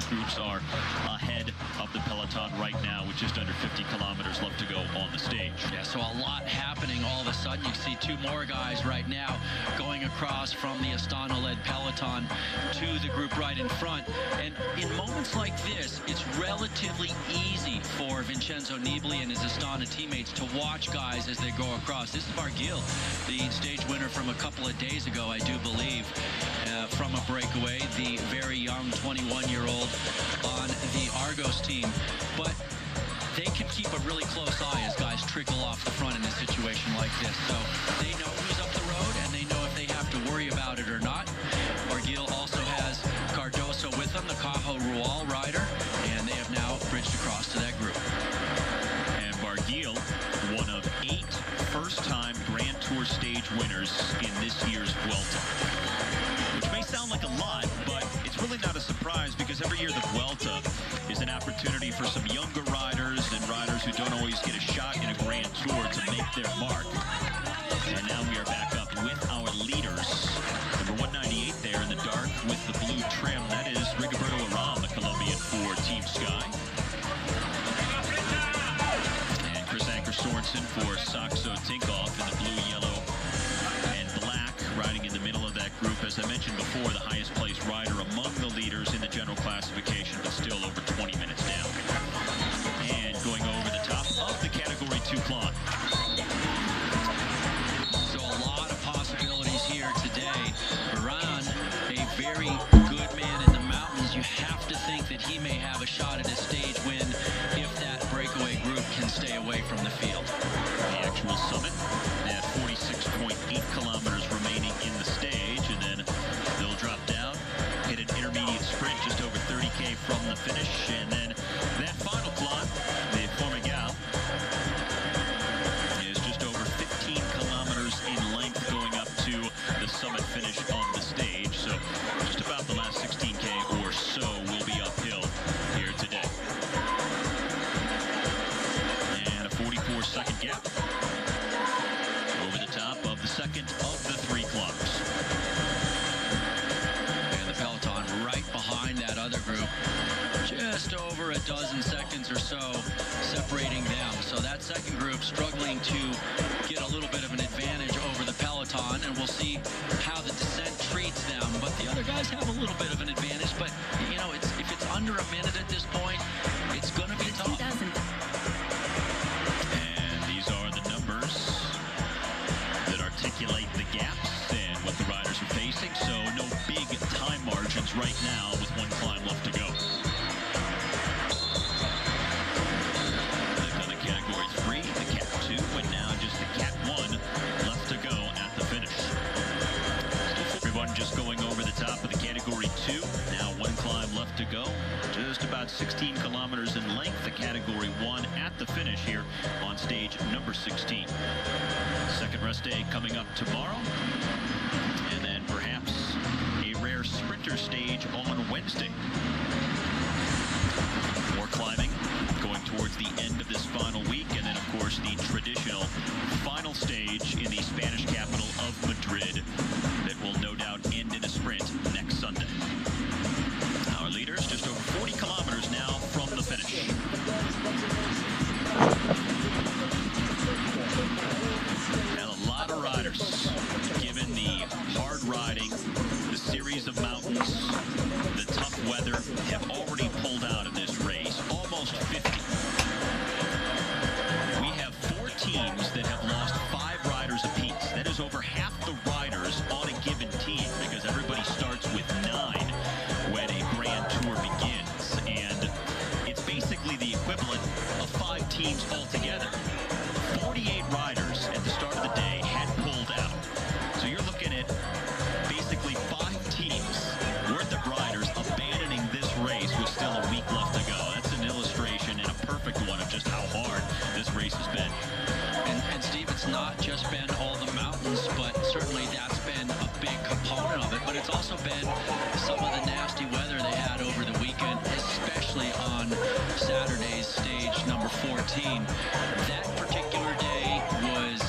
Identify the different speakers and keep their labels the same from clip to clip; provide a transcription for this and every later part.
Speaker 1: groups are ahead of the peloton right now with just under 50 kilometers left to go on the stage.
Speaker 2: Yeah, so a lot happening all of a sudden. You see two more guys right now going across from the Astana-led peloton to the group right in front. And in moments like this, it's relatively easy for Vincenzo Nibali and his Astana teammates to watch guys as they go across. This is Barguil, the stage winner from a couple of days ago, I do believe, from a breakaway, the very young 21-year-old on the Argos team. But they can keep a really close eye as guys trickle off the front in a situation like this. So they know who's up the road, and they know if they have to worry about it or not. Barguil also has Cardoso with them, the Cajo Rual rider, and they have now bridged across to that group.
Speaker 1: And Barguil, one of 8 first-time Grand Tour stage winners in this year's Vuelta. Which may sound like a lot, but it's really not a surprise because every year the Vuelta is an opportunity for some younger riders and riders who don't always get a shot in a Grand Tour to make their mark. And now we are back up with our leaders. Number 198 there in the dark with the blue trim. That is Rigoberto Urán, the Colombian for Team Sky. And Chris Anker Sorensen for Saxo Tinkoff in the blue, yellow, and black, riding in the middle of that group. As I mentioned before, the highest placed rider among the leaders in the general classification, but still over 20 minutes down. And going over the top of the Category 2 climb.
Speaker 2: So a lot of possibilities here today. Urán, a very good man in the mountains. You have to think that he may have a shot at a stage win if that breakaway group can stay away from the field.
Speaker 1: The actual summit at 46.8 kilometers remaining in the stage, and then they'll drop down, hit an intermediate sprint just over 30K from the finish, and then that final climb, the Formigal, is just over 15 kilometers in length going up to the summit finish on the stage. So just about the last 16K or so will be uphill here today. And a 44-second gap over the top of the second of the 3 clubs.
Speaker 2: And the peloton right behind that other group, just over a dozen seconds or so separating them. So that second group struggling to get a little bit of an advantage over the peloton, and we'll see how the descent treats them. But the other guys have a little bit of an advantage, but you know, if it's under a minute at this point, it's going to be tough.
Speaker 1: And these are the numbers that articulate the gaps and what the riders are facing. So no big time margins right now with one climb left to go. They've done the Category 3, the Cat 2, and now just the Cat 1 left to go at the finish. Everyone just going over the top of the Category 2. Now one climb left to go. Just about 16 kilometers in length, the Category 1 at the finish here on stage number 16. Second rest day coming up tomorrow. And then perhaps a rare sprinter stage on Wednesday. More climbing going towards the end of this final week. And then, of course, the traditional final stage in the Spanish capital of Madrid that will no doubt end in a sprint next Sunday. Our leaders just over 40 kilometers now from the finish. And a lot of riders, given the hard riding, the series of mountains, the tough weather, have already pulled out of this race. Almost 50. We have 4 teams that have lost 5 riders apiece. That is over half the riders on a given team, because everybody starts with 9 when a Grand Tour begins. And it's basically the equivalent of 5 teams altogether. 48 riders at the start of the day had pulled out. So you're looking at basically 5 teams worth of riders abandoning this race with still a week left to go. That's an illustration and a perfect one of just how hard this race has been.
Speaker 2: And Steve, it's not just been all the mountains, but certainly that's been a big component of it. But it's also been some of the nasty weather they had over the weekend, especially on Saturday's stage number 14. That particular day was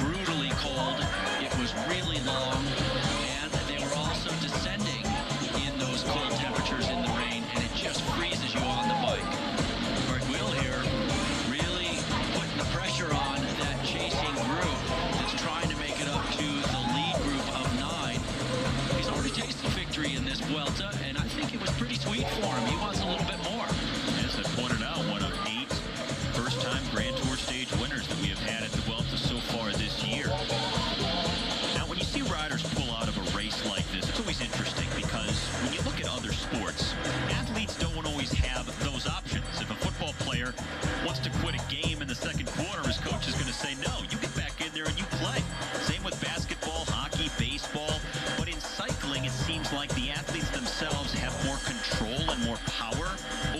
Speaker 2: brutally cold. It was really long, and they were also descending in those cold temperatures in the rain, and it just for him. He wants a little bit more.
Speaker 1: As I pointed out, one of 8 first-time Grand Tour stage winners that we have had at the Vuelta so far this year. Now, when you see riders pull out of a race like this, it's always interesting because when you look at other sports, athletes don't always have those options. If a football player wants to quit a game in the second quarter, his coach is going to say, no, you get back in there and you play. Same with basketball, hockey, baseball. But in cycling, it seems like the athletes themselves have more control and more power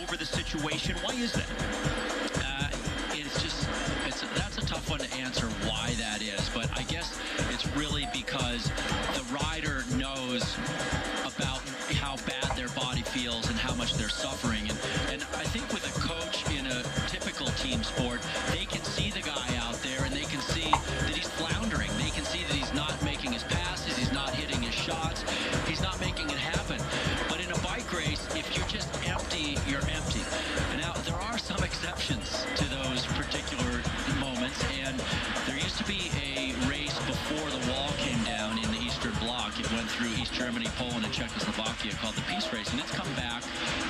Speaker 1: over the situation. Why is that?
Speaker 2: That's a tough one to answer why that is, but I guess it's really because the rider knows about how bad their body feels and how much they're suffering. And I think with a coach in a typical team sport, they can see the guy out there and they can see that he's floundering. They can see that he's not making his passes, he's not hitting his shots, he's not making it happen. But in a bike race, if you're just empty, you're empty. And now there are some exceptions to those particular moments, and there used to be a race before the wall came down in the Eastern Bloc. It went through East Germany, Poland, and Czechoslovakia called the Peace Race, and it's come back,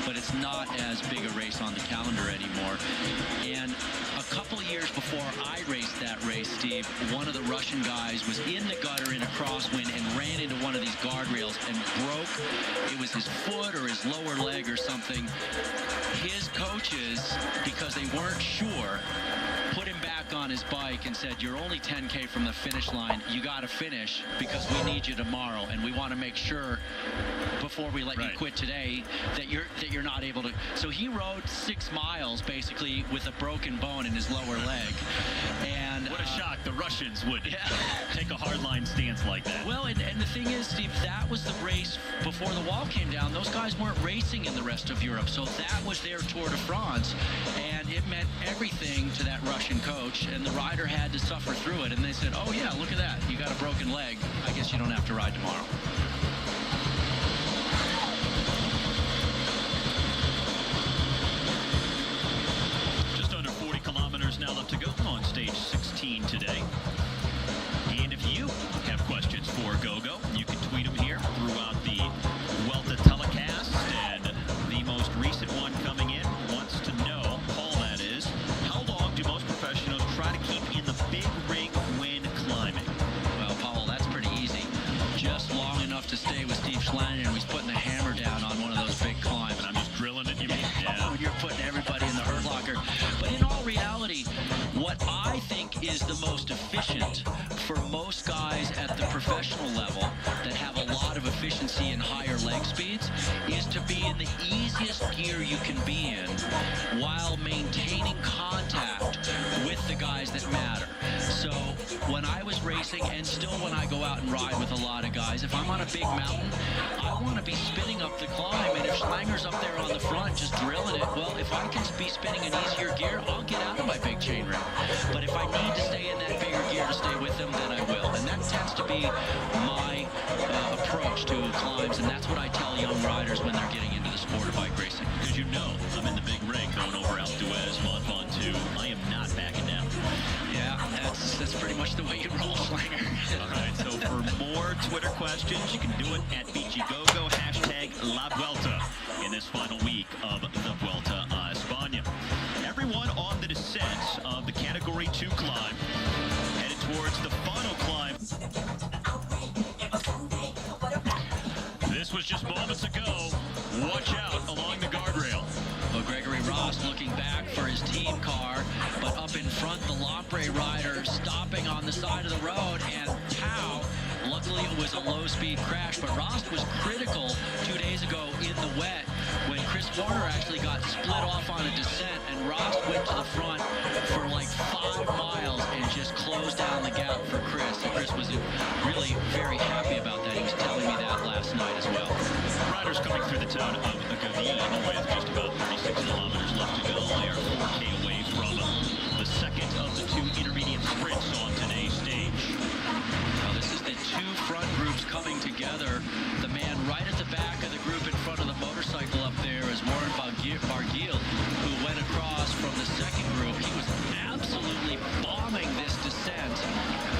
Speaker 2: but it's not as big a race on the calendar anymore. And a couple of years before I raced that race, Steve, one of the Russian guys was in the gutter in a crosswind and ran into one of these guardrails and broke, it was his foot or his lower leg or something. His coaches, because they weren't sure, put him back on his bike and said, you're only 10K from the finish line. You got to finish because we need you tomorrow, and we want to make sure before we let you quit today that you're not able to. So he rode 6 miles basically with a broken bone in his lower leg. And
Speaker 1: what a shock. The Russians would take a hardline stance like that.
Speaker 2: Well, and the thing is, Steve, that was the race before the wall came down. Those guys weren't racing in the rest of Europe, so that was their Tour de France, and it meant everything to that Russian coach, and the rider had to suffer through it. And they said, oh yeah, look at that, you got a broken leg, I guess you don't have to ride tomorrow.
Speaker 1: Just under 40 kilometers now left to go on stage 16 today. And if you have questions for GoGo, you can tweet them here throughout the Vuelta telecast. And the most recent one coming in wants to know, Paul that is, how long do most professionals try to keep in the big rig when climbing?
Speaker 2: Well, Paul, that's pretty easy. Just long enough to stay with Steve Schlanger, and he's putting the hammer down on one of those big climbs.
Speaker 1: And I'm just drilling it, you mean? Yeah.
Speaker 2: When you're putting everybody in the hurt locker. But in all reality, what I think is the most efficient for most guys at the professional level that have a lot of efficiency and higher leg speeds is to be in the easiest gear you can be in while maintaining contact with the guys that matter. So when I was racing, and still when I go out and ride with a lot of guys, if I'm on a big mountain, I want to be spinning up the climb, and if Schlanger's up there on the front just drilling it, well, if I can be spinning an easier gear, I'll get out of my big chain ring. But if I need to stay in that bigger gear to stay with them, then I will. And that tends to be my approach to climbs, and that's what I tell young riders when they're getting into the sport of bike racing.
Speaker 1: Because you know, I'm in the big rig going over Alpe d'Huez, Mont Ventoux. I am not backing down.
Speaker 2: Yeah, that's pretty much the way you roll, Schlanger.
Speaker 1: All right, so for more Twitter questions, you can do it at BGGogo, hashtag La Vuelta, in this final week of the Vuelta a España. Everyone on the descent of the Category 2 climb headed towards the final climb. This was just moments ago. Watch out along the guardrail.
Speaker 2: Well, Gregory Ross looking back for his team car, but up in front, the Lampre rider stopping on the side of the road, and pow! Luckily, it was a low-speed crash, but Ross was critical 2 days ago in the wet when Chris Warner actually got split off on a descent, and Ross went to the front for like 5 miles and just closed down the gap for Chris. And Chris was really very happy about that. He was telling me that last night as well.
Speaker 1: Riders coming through the town of Gavin with just about 36 kilometers left to go. They are 4K away from the second of the 2 intermediate sprints on today's stage.
Speaker 2: Now, this is the 2 front groups coming together. The man right at the back of the group in front of the motorcycle up there is Warren Barguil, who went across from the second group. He was absolutely bombing this descent,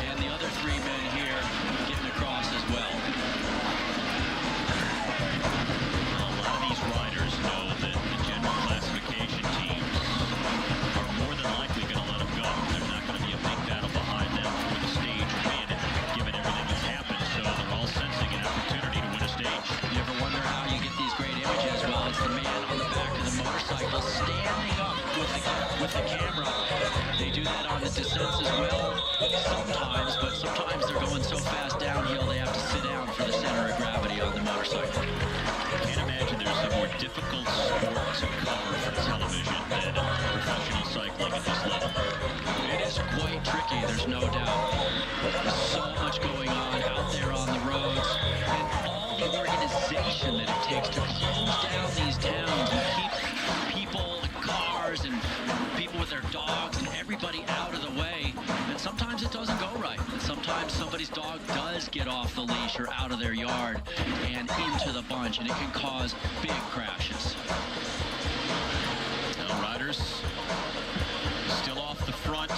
Speaker 2: and the other 3 men here getting across as well.
Speaker 1: A lot of these riders know
Speaker 2: motorcycle.
Speaker 1: Can't imagine there's a more difficult sport to cover for television than professional cycling at this level.
Speaker 2: It is quite tricky, there's no doubt. There's so much going on out there on the roads, and all the organization that it takes to close down these towns and keep people and cars and people with their dogs and everybody out of the way. And sometimes it doesn't go right. And sometimes somebody's dog does get off the leash or out of their yard and into the bunch, and it can cause big crashes.
Speaker 1: Now riders still off the front,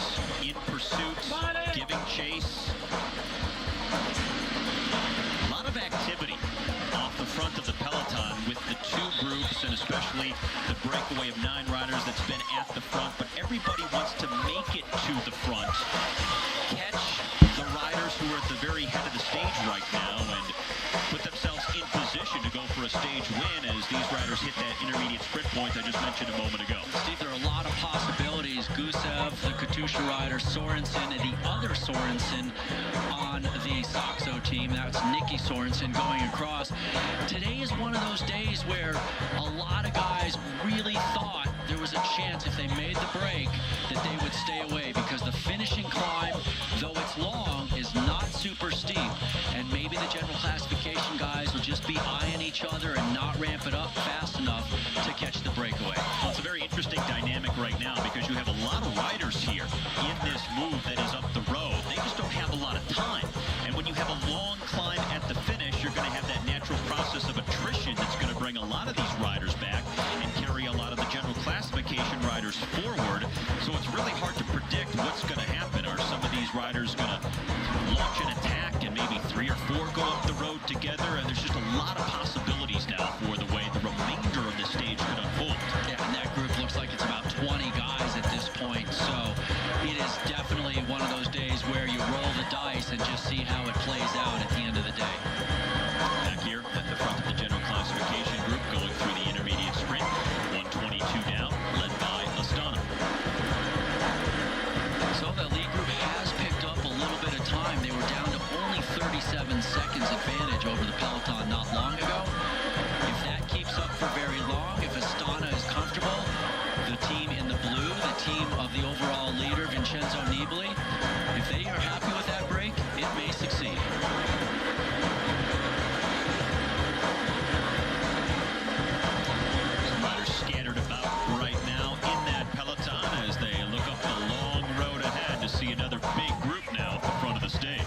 Speaker 1: in pursuit, giving chase. A lot of activity off the front of the peloton with the two groups, and especially the breakaway of 9 riders that's been at the front, but everybody wants to make it to the front, catch the riders who are at the very head of the stage right now, and put themselves in position to go for a stage win as these riders hit that intermediate sprint point I just mentioned a moment ago.
Speaker 2: Steve, there are a lot of possibilities. Gusev, the Katusha rider, Sorensen, and the other Sorensen on the Saxo team. That's Nicky Sorensen going across. Today is one of those days where a lot of guys really thought there was a chance if they made the break that they would stay away, because the finishing climb, though it's long, is not super steep, and maybe the general classification guys will just be eyeing each other and not ramp it up fast enough to catch the breakaway.
Speaker 1: Well, it's a very interesting dynamic right now because you have a lot of riders here in this move that is up the road. They just don't have a lot of time, and when you have a long climb at the finish, you're going to have that natural process of attrition that's going to bring a lot of these riders back and carry a lot of the general classification riders forward. So it's really hard to predict what's going to happen. Are some of these riders going to launch an attack and maybe 3 or 4 go up the road together? And there's just a lot of possibilities now for the way the remainder of the stage could unfold.
Speaker 2: Yeah, and that group looks like it's about 20 guys at this point, so it is definitely one of those days where you roll the dice and just see how it plays out at the end of the day.
Speaker 1: Back here at the front of the general classification group, going through the intermediate sprint, 122 down, led by Astana.
Speaker 2: So the lead group has picked up a little bit of time. They were down to only 37 seconds advantage over the peloton not long ago. If that keeps up for very long, if Astana is comfortable, the team in the blue, the team of the overall leader, Vincenzo Nibali, if they are happy with that break, it may succeed.
Speaker 1: Riders scattered about right now in that peloton as they look up the long road ahead to see another big group now at the front of the stage.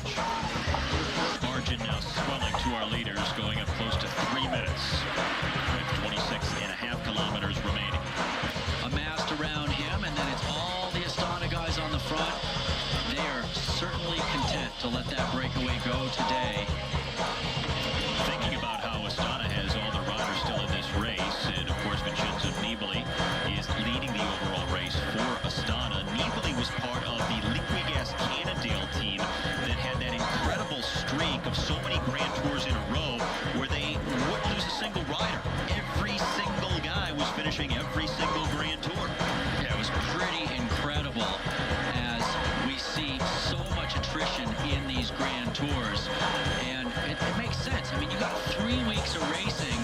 Speaker 1: Margin now swelling to our leaders, going up close to 3 minutes with 26.5 kilometers remaining.
Speaker 2: Amassed around him, and then it's all the Astana guys on the front. They are certainly content to let that breakaway go today.
Speaker 1: Thinking about how Astana has all the riders still in this race, and of course Vincenzo Nibali is leading the overall race for Astana. Nibali was part of the Liquigas Cannondale team that had that incredible streak of so many Grand Tours in a row where they wouldn't lose a single rider. Every single guy was finishing every single Grand Tour.
Speaker 2: Yeah, it was pretty incredible as we see so much attrition in these Grand Tours, and it makes sense. I mean, you got 3 weeks of racing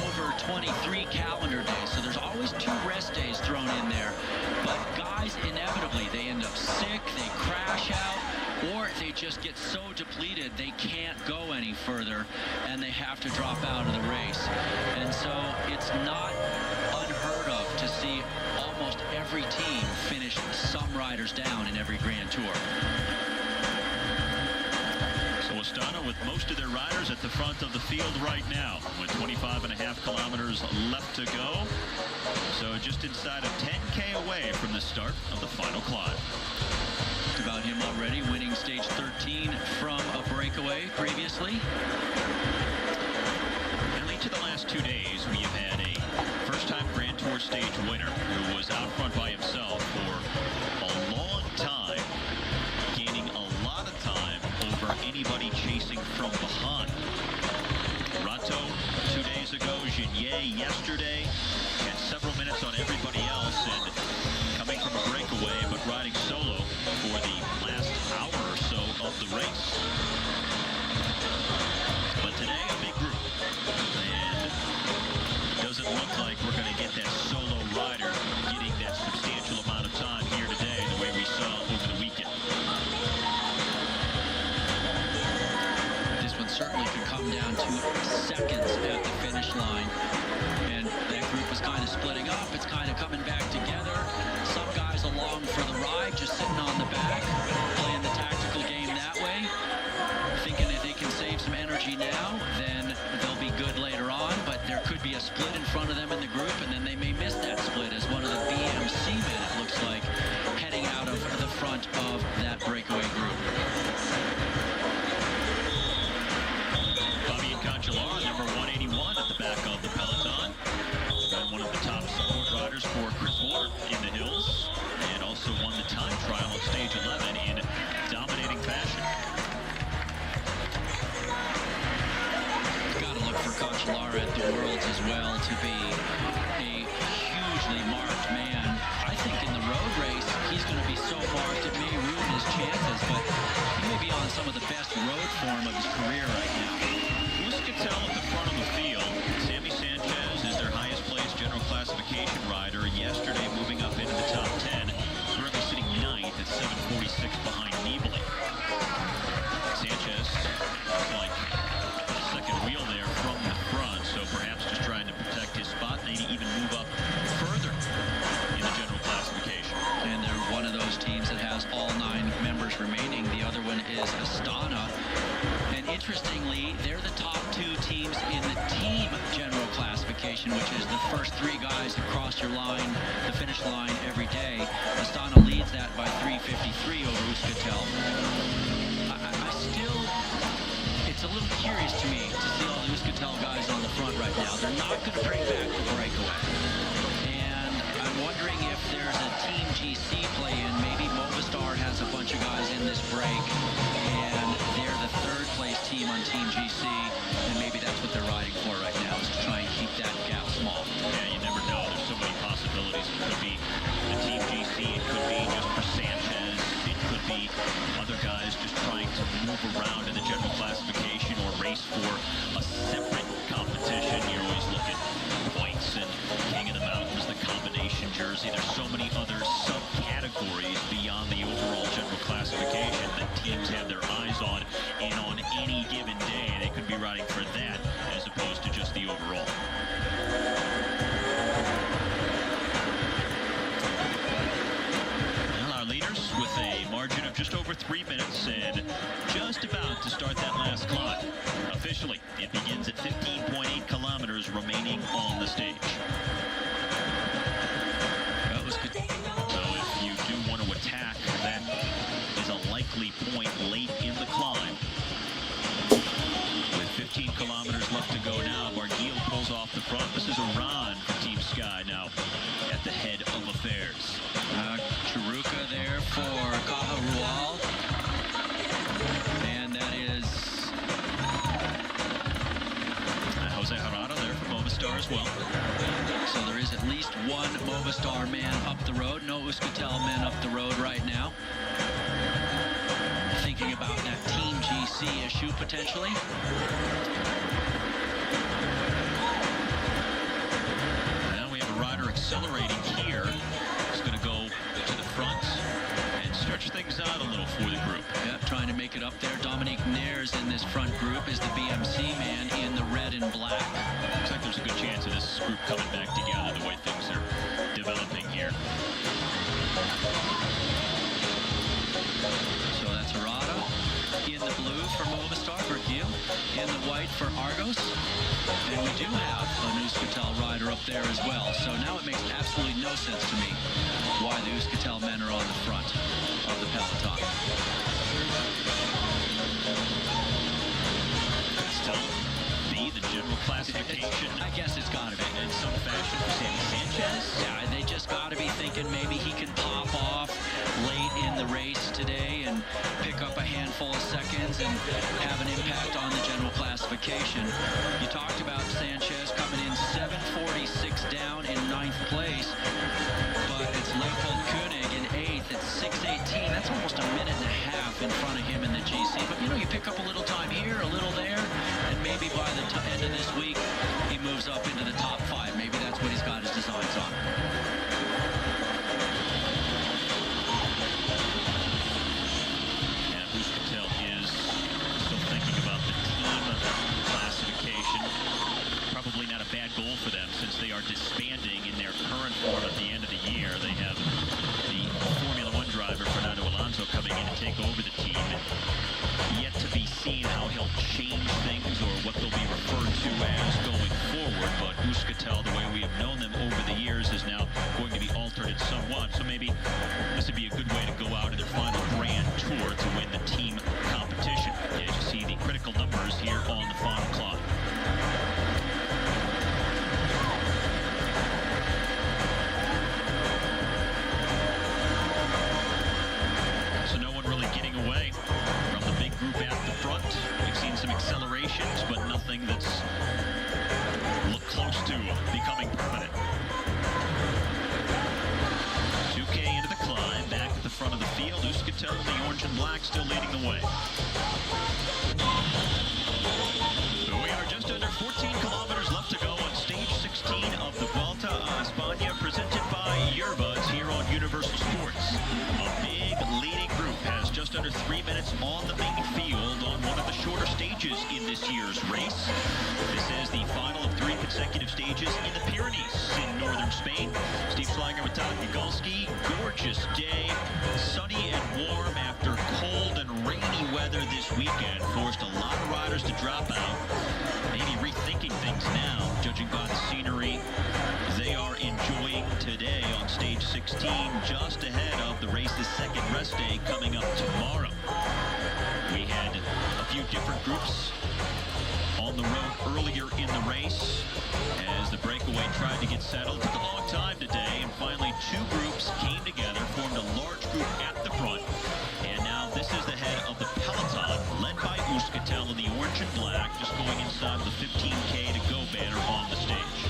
Speaker 2: over 23 calendar days, so there's always 2 rest days thrown in there, but guys inevitably, they end up sick, they crash out, or they just get so depleted they can't go any further and they have to drop out of the race. And so it's not unheard of to see almost every team finish some riders down in every Grand Tour.
Speaker 1: So Astana with most of their riders at the front of the field right now with 25.5 kilometers left to go. So just inside of 10K away from the start of the final climb.
Speaker 2: Talked about him already, winning stage 13 from a breakaway previously.
Speaker 1: And to the last 2 days, we have had a first-time Grand Tour stage winner who was out front by himself for a long time, gaining a lot of time over anybody chasing from behind. Rato 2 days ago, Genier yesterday, had several minutes on everybody else, and coming from a breakaway, but riding solo for the last hour or so of the race. But today, a big group stage 11 in dominating fashion.
Speaker 2: Got to look for Cancellara at the Worlds as well to be a hugely marked man. I think in the road race, he's going to be so marked it may ruin his chances, but he may be on some of the best road form of his career right now.
Speaker 1: Luz Ardiden at the front of the field. Sammy Sanchez is their highest placed general classification rider. Yesterday moving up into the top 10. Currently sitting 9th at 7:46 behind Nibali. Sanchez like the second wheel there from the front, so perhaps just trying to protect his spot, maybe even move up further in the general classification.
Speaker 2: And they're one of those teams that has all 9 members remaining. The other one is Astana. And interestingly, they're the top 2 teams in the team general classification, which is the first 3 guys that cross your line, the finish line every day. Astana leads that by 3:53 over Euskaltel. I still, it's a little curious to me to see all the Euskaltel guys on the front right now. They're not going to bring back the breakaway. And I'm wondering if there's a Team GC play in. Maybe Movistar has a bunch of guys in this break, and they're the 3rd place team on Team GC, and maybe that's what they're riding for right now, is to try and keep that gap small.
Speaker 1: Yeah, you never know. There's so many possibilities. It could be the Team GC. It could be just for Sanchez. It could be other guys just trying to move around in the general classification or race for a separate competition. You always look at points and King of the Mountains, the combination jersey. There's so many other subcategories beyond the overall general classification that teams have their eyes on, and on any given day they could be riding for that as opposed to just the overall. Well, our leaders with a margin of just over 3 minutes and just about to start that last clock. Officially, it begins at 15.8 kilometers remaining on the stage.
Speaker 2: That was good.
Speaker 1: So if you do want to attack, that is a likely point late in the climb. With 15 kilometers left to go now, Barguil pulls off the front. This is Iran for Team Sky now at the head of affairs.
Speaker 2: Chiruka there for Caja Rural. And that is
Speaker 1: Jose Harada there for Movistar as well.
Speaker 2: So there is at least one Movistar man up the road. No Euskaltel men up the road right now. Thinking about that Team GC issue potentially.
Speaker 1: Now we have a rider accelerating here. He's going to go to the front and stretch things out a little for the group.
Speaker 2: Yeah, trying to make it up there. Dominique Nares in this front group is the BMC man in the red and black.
Speaker 1: Looks like there's a good chance of this group coming back together the way things are developing here.
Speaker 2: So that's Arada in the blue for Movistar, Barguil in the white for Argos. And we do have a Euskaltel rider up there as well. So now it makes absolutely no sense to me why the Euskaltel men are on the front of the peloton.
Speaker 1: Still be the general classification.
Speaker 2: I guess it's got to be.
Speaker 1: In some fashion for Sammy Sanchez.
Speaker 2: Yeah, they just got to be thinking maybe he can pop off late in the race today and pick up a handful of seconds and have an impact on the general classification. You talked about Sanchez coming in 7:46 down in 9th place, but it's Leopold Koenig in 8th at 6:18. That's almost a minute and a half in front of him in the GC. But, you know, you pick up a little time here, a little there, and maybe by the end of this week, he moves up into the top 5. Maybe that's what he's got his designs on.
Speaker 1: And Euskaltel is still thinking about the team classification. Probably not a bad goal for them since they are disbanding in their current form at the end of the year. They have the Formula One driver, Fernando Alonso, coming in to take over the team. Yet to be seen how he'll change things or what they'll be referred to as going forward. But Euskaltel, the way we have known them over the years, is now going to be altered somewhat. So maybe this would be a good way to go out in their final grand tour to win the team competition. As you see the critical numbers here on the final clock. black still leading the way. We are just under 14 kilometers left to go on stage 16 of the Vuelta a España, presented by Earbuds here on Universal Sports. A big leading group has just under 3 minutes on the main field on one of the shorter stages in this year's race. This is the final of 3 consecutive stages in the Pyrenees in northern Spain. Steve Schlager with Todd Mikulski. Gorgeous day, sunny and warm after cold and rainy weather this weekend. Forced a lot of riders to drop out. Maybe rethinking things now, judging by the scenery they are enjoying today on stage 16, just ahead of the race's second rest day coming up tomorrow. We had a few different groups on the road earlier in the race as the breakaway tried to get settled. It took a long time today, and finally 2 groups came together, formed a large group at the front, and now this is the head of the peloton, led by Euskaltel in the orange and black, just going inside the 15K to go banner on the stage.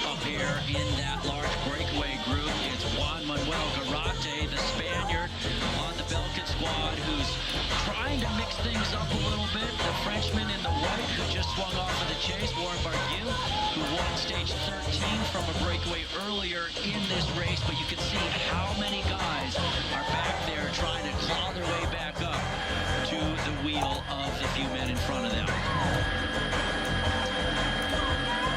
Speaker 2: Up here in that large breakaway group, it's Juan Manuel Garate, the Spaniard on the Belkin squad, who's trying to mix things up a little bit. The Frenchman in the white, who just swung off of the chase, Warren Barguil, who won stage 13 from a breakaway earlier in this race. But you can see how many guys are back there trying to claw their way back up to the wheel of the few men in front of them.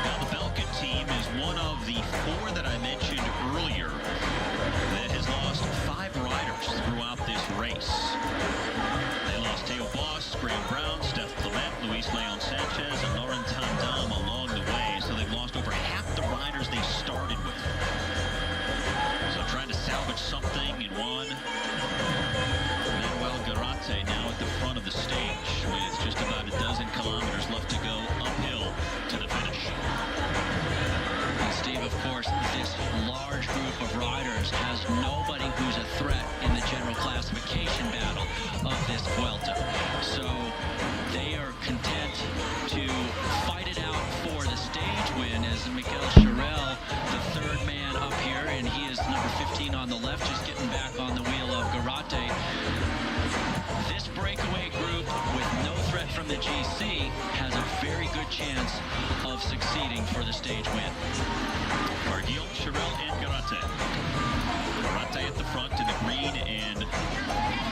Speaker 1: Now the Belkin team is one of the 4 that I mentioned earlier that has lost 5 riders throughout this race. They lost Theo Boss, Graham Brown, Steph Clement, Luis Leon Sanchez, and Laurent Tandam along the way. So they've lost over half the riders they started with. So trying to salvage something in one. Manuel Garate now at the front of the stage with just about a dozen kilometers left to go uphill to the finish.
Speaker 2: And Steve, of course, this large group of riders has nobody who's a threat in the general classification battle of this Vuelta. So they are content to fight it out for the stage win, as Mikel Charel, the 3rd man up here, and he is number 15 on the left, just getting back on the wheel of Garate. This breakaway group, with no threat from the GC, has a very good chance of succeeding for the stage win.
Speaker 1: Barguil, Charel, and Garate. Garate at the front in the green and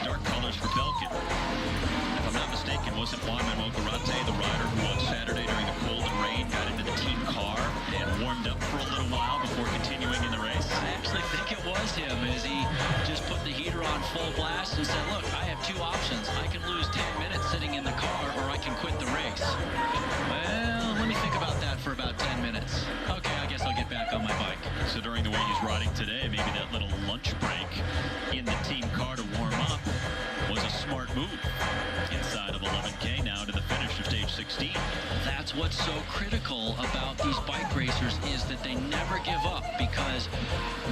Speaker 1: dark colors for Belkin. If I'm not mistaken, wasn't Juan Manuel Garate the rider who on Saturday during the cold and rain got into the team car and warmed up for a little while before continuing in the race?
Speaker 2: I actually think it was him, as he just put the heater on full blast and said, look, I have 2 options. I can lose 10 minutes sitting in the car, or I can quit the race. Well, let me think about that for about 10 minutes. Okay, I guess I'll get back on my bike.
Speaker 1: Considering the way he's riding today, maybe that little lunch break in the team car to warm up was a smart move. Inside of 11K now to the finish of stage 16.
Speaker 2: That's what's so critical about these bike racers, is that they never give up, because,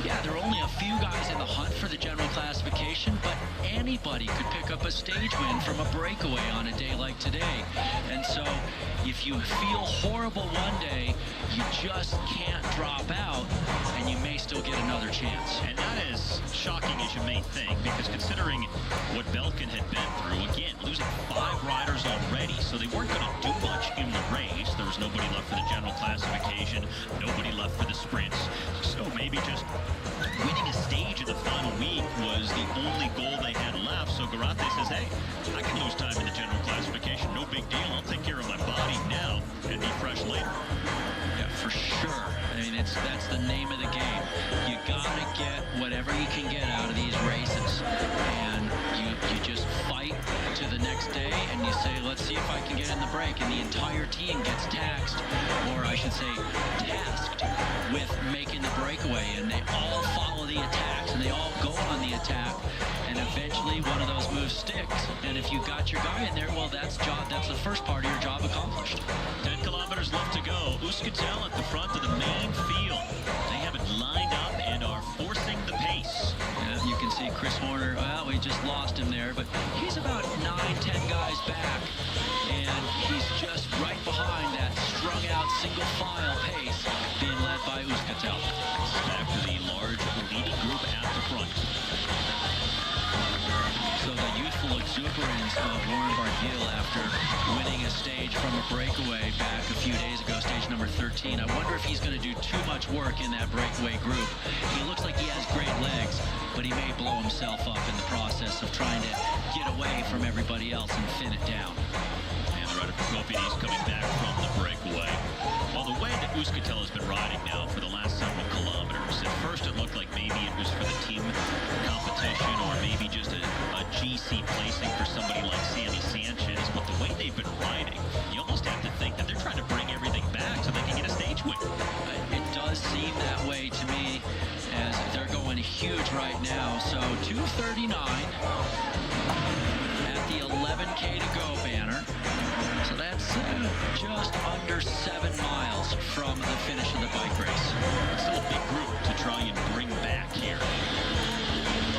Speaker 2: yeah, there are only a few guys in the hunt for the general classification, but anybody could pick up a stage win from a breakaway on a day like today. And so if you feel horrible one day, you just can't drop out, and you may still get another chance.
Speaker 1: And not as shocking as you may think, because considering what Belkin had been through, again, losing 5 riders already, so they weren't going to do much in the race. There was nobody left for the general classification, nobody left for the sprints. So maybe just winning a stage in the final week was the only goal they had left. So Garate says, hey, I can lose time in the general classification, no big deal. I'll take care of my body now and be fresh later.
Speaker 2: Yeah, for sure. I mean, that's the name of the game. You gotta get whatever you can get out of these races, and you just fight to the next day, and you say, let's see if I can get in the break, and the entire team gets taxed, or I should say tasked, with making the breakaway, and they all follow the attacks, and they all go on the attack, and eventually one of those moves sticks. And if you got your guy in there, well, that's the first part of your job accomplished.
Speaker 1: 10 kilometers left to go. Euskaltel at the front of the main field. They have it lined up and are forcing the pace.
Speaker 2: Yeah, you can see Chris Horner, well, we just lost him there, but he's about 9-10 guys back, and he's just right behind that strung-out single-file pace being led by Euskaltel.
Speaker 1: Back to the large leading group at the front.
Speaker 2: Warren Barguil after winning a stage from a breakaway back a few days ago, stage number 13. I wonder if he's going to do too much work in that breakaway group. He looks like he has great legs, but he may blow himself up in the process of trying to get away from everybody else and thin it down.
Speaker 1: And the rider for Coppies coming back from the breakaway. Well, the way that Uskatel has been riding now for the last several kilometers, at first it looked like maybe it was for the team competition or maybe just a GC placing for somebody like Sammy Sanchez, but the way they've been riding, you almost have to think that they're trying to bring everything back so they can get a stage win.
Speaker 2: It does seem that way to me, as they're going huge right now. So 2:39 at the 11K to go banner. So that's just under 7 miles from the finish of the bike race.
Speaker 1: It's still a big group to try and bring back here.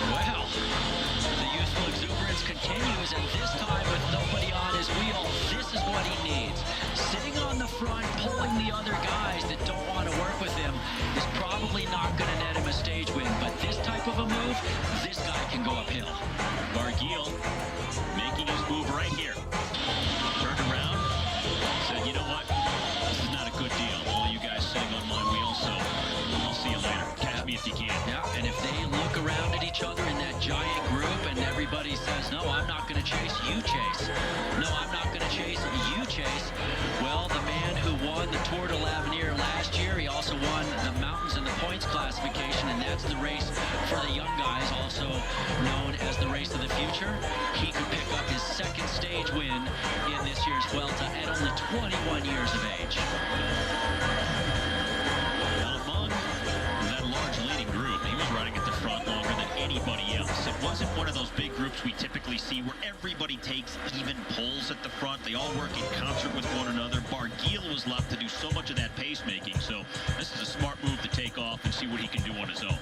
Speaker 2: Well, the youthful exuberance continues, and this time with nobody on his wheel, this is what he needs. Sitting on the front, pulling the other guys that don't want to work with him is probably not going to net him a stage win, but this type of a move, this guy can go uphill.
Speaker 1: Barguil making his move right here. Turned around, said, you know what? This is not a good deal. All you guys sitting on my wheel, so I'll see you later. Catch me if you can.
Speaker 2: Yeah, and if they look around at each other in that giant group and everybody says, no, I'm not going to chase, you chase. No, I'm not going to chase, you chase. Well, the man who won the Tour de l'Avenir last year, he also won the Mountains and the Points classification, and that's the race for the young guys, also known as the Race of the Future. He could pick up his second stage win in this year's Vuelta at only 21 years of age.
Speaker 1: Now among that large leading group, he was riding at the front longer than anybody else. It wasn't one of those big groups we typically see where everybody takes even pulls at the front. They all work in concert with one another. Barguil was left to do so much of that pacemaking, so this is a smart move to take off and see what he can do on his own.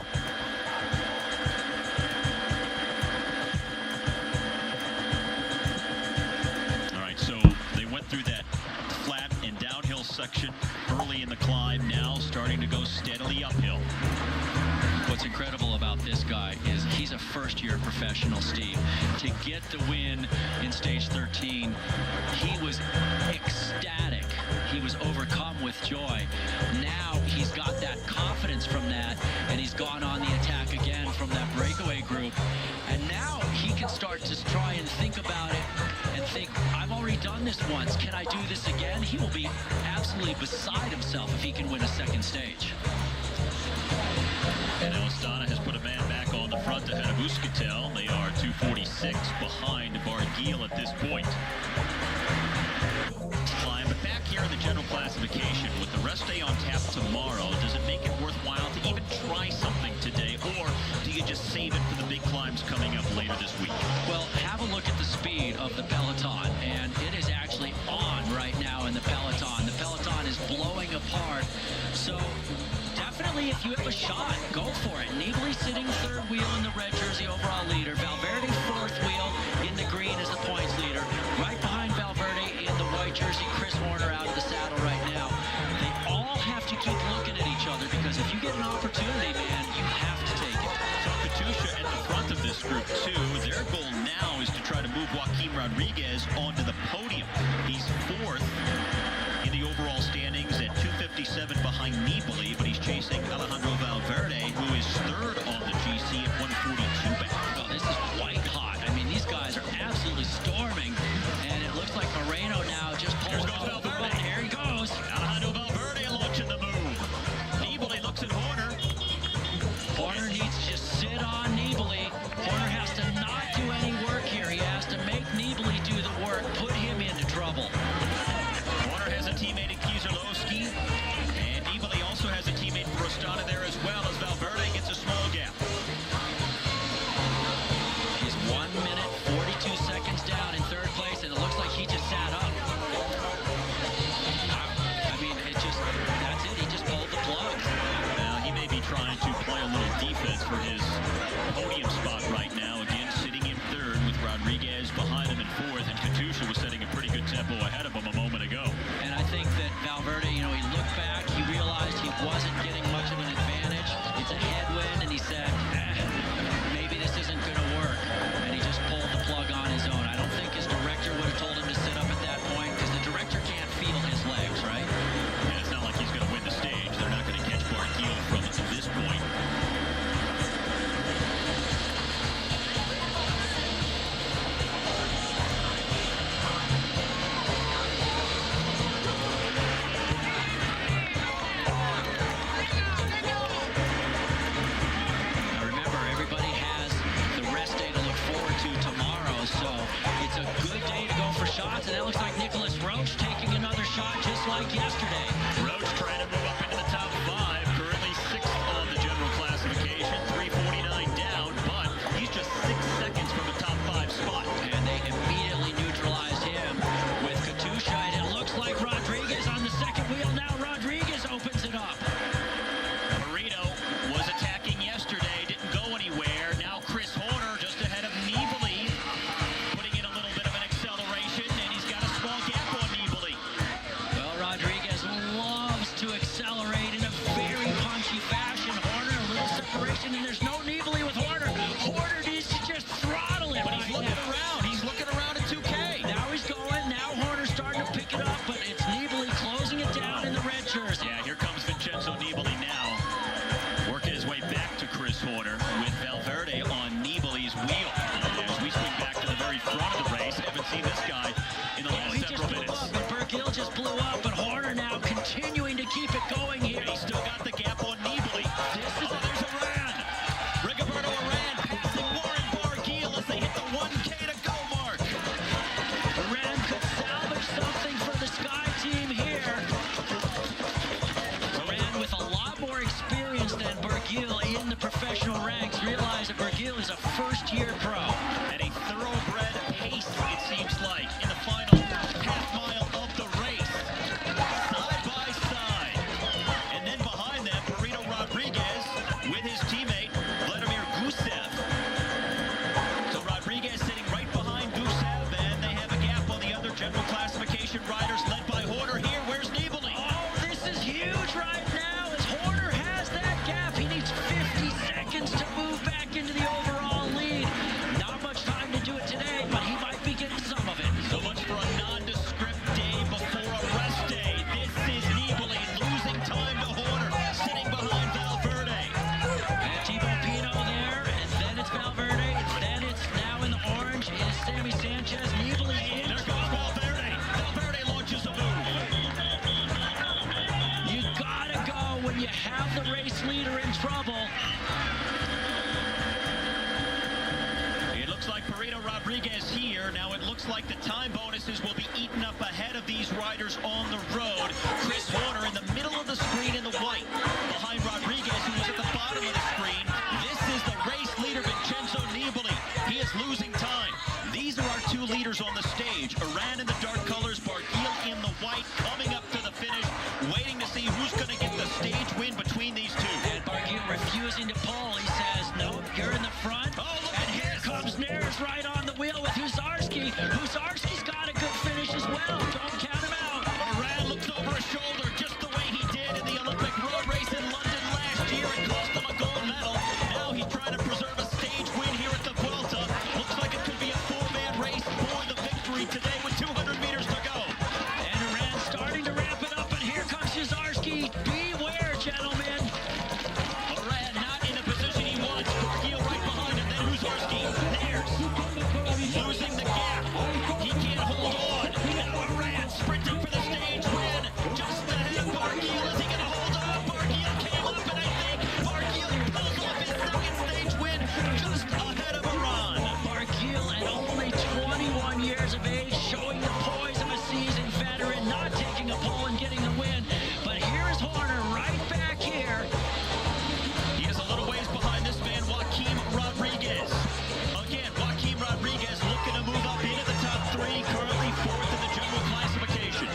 Speaker 1: All right, so they went through that flat and downhill section early in the climb, now starting to go steadily uphill.
Speaker 2: What's incredible about this guy is he's a first-year professional, Steve. To get the win in stage 13, he was ecstatic. He was overcome with joy. Now he's got that confidence from that, and he's gone on the attack again from that breakaway group. And now he can start to try and think about it and think, I've already done this once. Can I do this again? He will be absolutely beside himself if he can win a second stage.
Speaker 1: And Astana has put a man back on the front ahead of Uskatel. They are 246 behind Barguil at this point. Climb, but back here in the general classification, with the rest day on tap tomorrow, does it make it worthwhile to even try something today, or do you just save it for the big climbs coming up later this week?
Speaker 2: Well, have a look at the speed of the peloton, and it is actually on right now in the peloton. The peloton is blowing apart, so definitely, if you have a shot, go for it. Nibali sitting third wheel in the red jersey, overall leader. Valverde fourth wheel in the green as the points leader. Right behind Valverde in the white jersey, Chris Horner out of the saddle right now. They all have to keep looking at each other, because if you get an opportunity, man, you have to take it.
Speaker 1: So Katusha at the front of this group, too. Their goal now is to try to move Joaquim Rodriguez onto the podium. He's fourth in the overall standings at 257 behind Nibali, but he's chasing Alejandro Valverde, who is third on the GC at 142 back.
Speaker 2: Oh, this is white hot. I mean, these guys are absolutely storming, and it looks like Moreno now just pulling off the front. Here he goes.
Speaker 1: Alejandro Valverde launching the move. Nibali looks at Horner.
Speaker 2: Horner needs to just sit on Nibali. Horner has to not do any work here. He has to make Nibali do the work, put him into trouble.
Speaker 1: Horner has a teammate in Kieselowski, and Nibali also has a teammate
Speaker 2: like yesterday.
Speaker 1: Roach trying to move up into the top 5, currently 6th on the general classification, 349 down, but he's just 6 seconds from the top 5 spot.
Speaker 2: And they immediately neutralized him with Katusha, and it looks like Rodriguez on the second wheel. Now Rodriguez opens it up.
Speaker 1: Burrito was attacking yesterday, didn't go anywhere. Now Chris Horner just ahead of Nibali, putting in a little bit of an acceleration, and he's got a small gap on Nibali.
Speaker 2: Well, Rodriguez loves to accelerate in a very punchy fashion. Horner, a little separation, and there's no Nibali with Horner. Horner needs to just throttle him.
Speaker 1: But he's looking around. He's looking around at 2K.
Speaker 2: Now he's going. Now Horner's starting to pick it up, but it's Nibali closing it down in the red jersey.
Speaker 1: Yeah, here comes Vincenzo Nibali now, working his way back to Chris Horner with Valverde on Nibali's wheel. As we swing back to the very front of the race, haven't seen this guy in the last
Speaker 2: He just
Speaker 1: several
Speaker 2: blew
Speaker 1: minutes.
Speaker 2: up, and Bergill just blew up, but Horner now continuing to keep it going here.
Speaker 1: And he's still got the gap on Nibali. There's Aran. Rigoberto Aran passing Warren Barguil as they hit the 1K to go mark.
Speaker 2: Aran could salvage something for the Sky team here. Aran with a lot more experience than Bergill in the professional ranks. Realize that Bergill is a first-year pro.
Speaker 1: At a thoroughbred pace, it seems like, in the final half mile of the race. Side by side. And then behind them, Burrito Rodriguez with his teammate, Vladimir Gusev. So Rodriguez sitting right behind Gusev, and they have a gap on the other general classification riders led by Horner here. Where's Nibali?
Speaker 2: Oh, this is huge right now as Horner has that gap. He needs 50 seconds to move back into the overall lead. Not much time to do it today, but he might be getting some of it.
Speaker 1: So much for a nondescript day before a rest day. This is Nibali losing time to Horner, sitting behind Valverde.
Speaker 2: And Thibaut Pinot there, and then it's Valverde, and then it's now in the orange is Sammy Sanchez. Nibali in.
Speaker 1: There goes Valverde. Valverde launches a move.
Speaker 2: You gotta go when you have the race leader in trouble.
Speaker 1: It looks like Burrito Rodriguez here. Now it looks like the time bonuses will be eaten up ahead of these riders on the road. Chris Horner in the middle of the screen in the white, behind Rodriguez, who was at the bottom of the screen. This is the race leader, Vincenzo Nibali. He is losing time. These are our two leaders on the stage. Aran in the dark colors, Barguil in the white, coming up to the finish, waiting to see who's going to get the stage win between these two.
Speaker 2: And Barguil refusing to pull. He says, nope, you're in the front.
Speaker 1: Oh, look
Speaker 2: And
Speaker 1: at
Speaker 2: here
Speaker 1: this.
Speaker 2: comes Nares right on the wheel with Husarski. Husarski's got a good finish as well. Don't count him out.
Speaker 1: Aran looks over his shoulder just the way he did in the Olympic road race in London last year. It cost him a gold medal. Now he's trying to preserve a stage win here at the Vuelta. Looks like it could be a four-man race for the victory today with 200 meters to go.
Speaker 2: And Aran starting to ramp it up, and here comes Husarski. Beware, gentlemen.
Speaker 1: Aran not in the position he wants. Barguil right behind him. Then Husarski. Nares losing the gap. He can't hold on. Now Aran sprinting for the stage win. Just ahead of Barguil. Is he going to hold on? Barguil came up, and I think Barguil pulls off his second stage win just ahead of Aran.
Speaker 2: Barguil at only 21 years of age, showing the poise of a seasoned veteran, not taking a pole and getting the win. But here's Horner right back here.
Speaker 1: He is a little ways behind this man, Joaquim Rodriguez. Again, Joaquim Rodriguez looking to move up into the top 3, currently 4th in the general classification.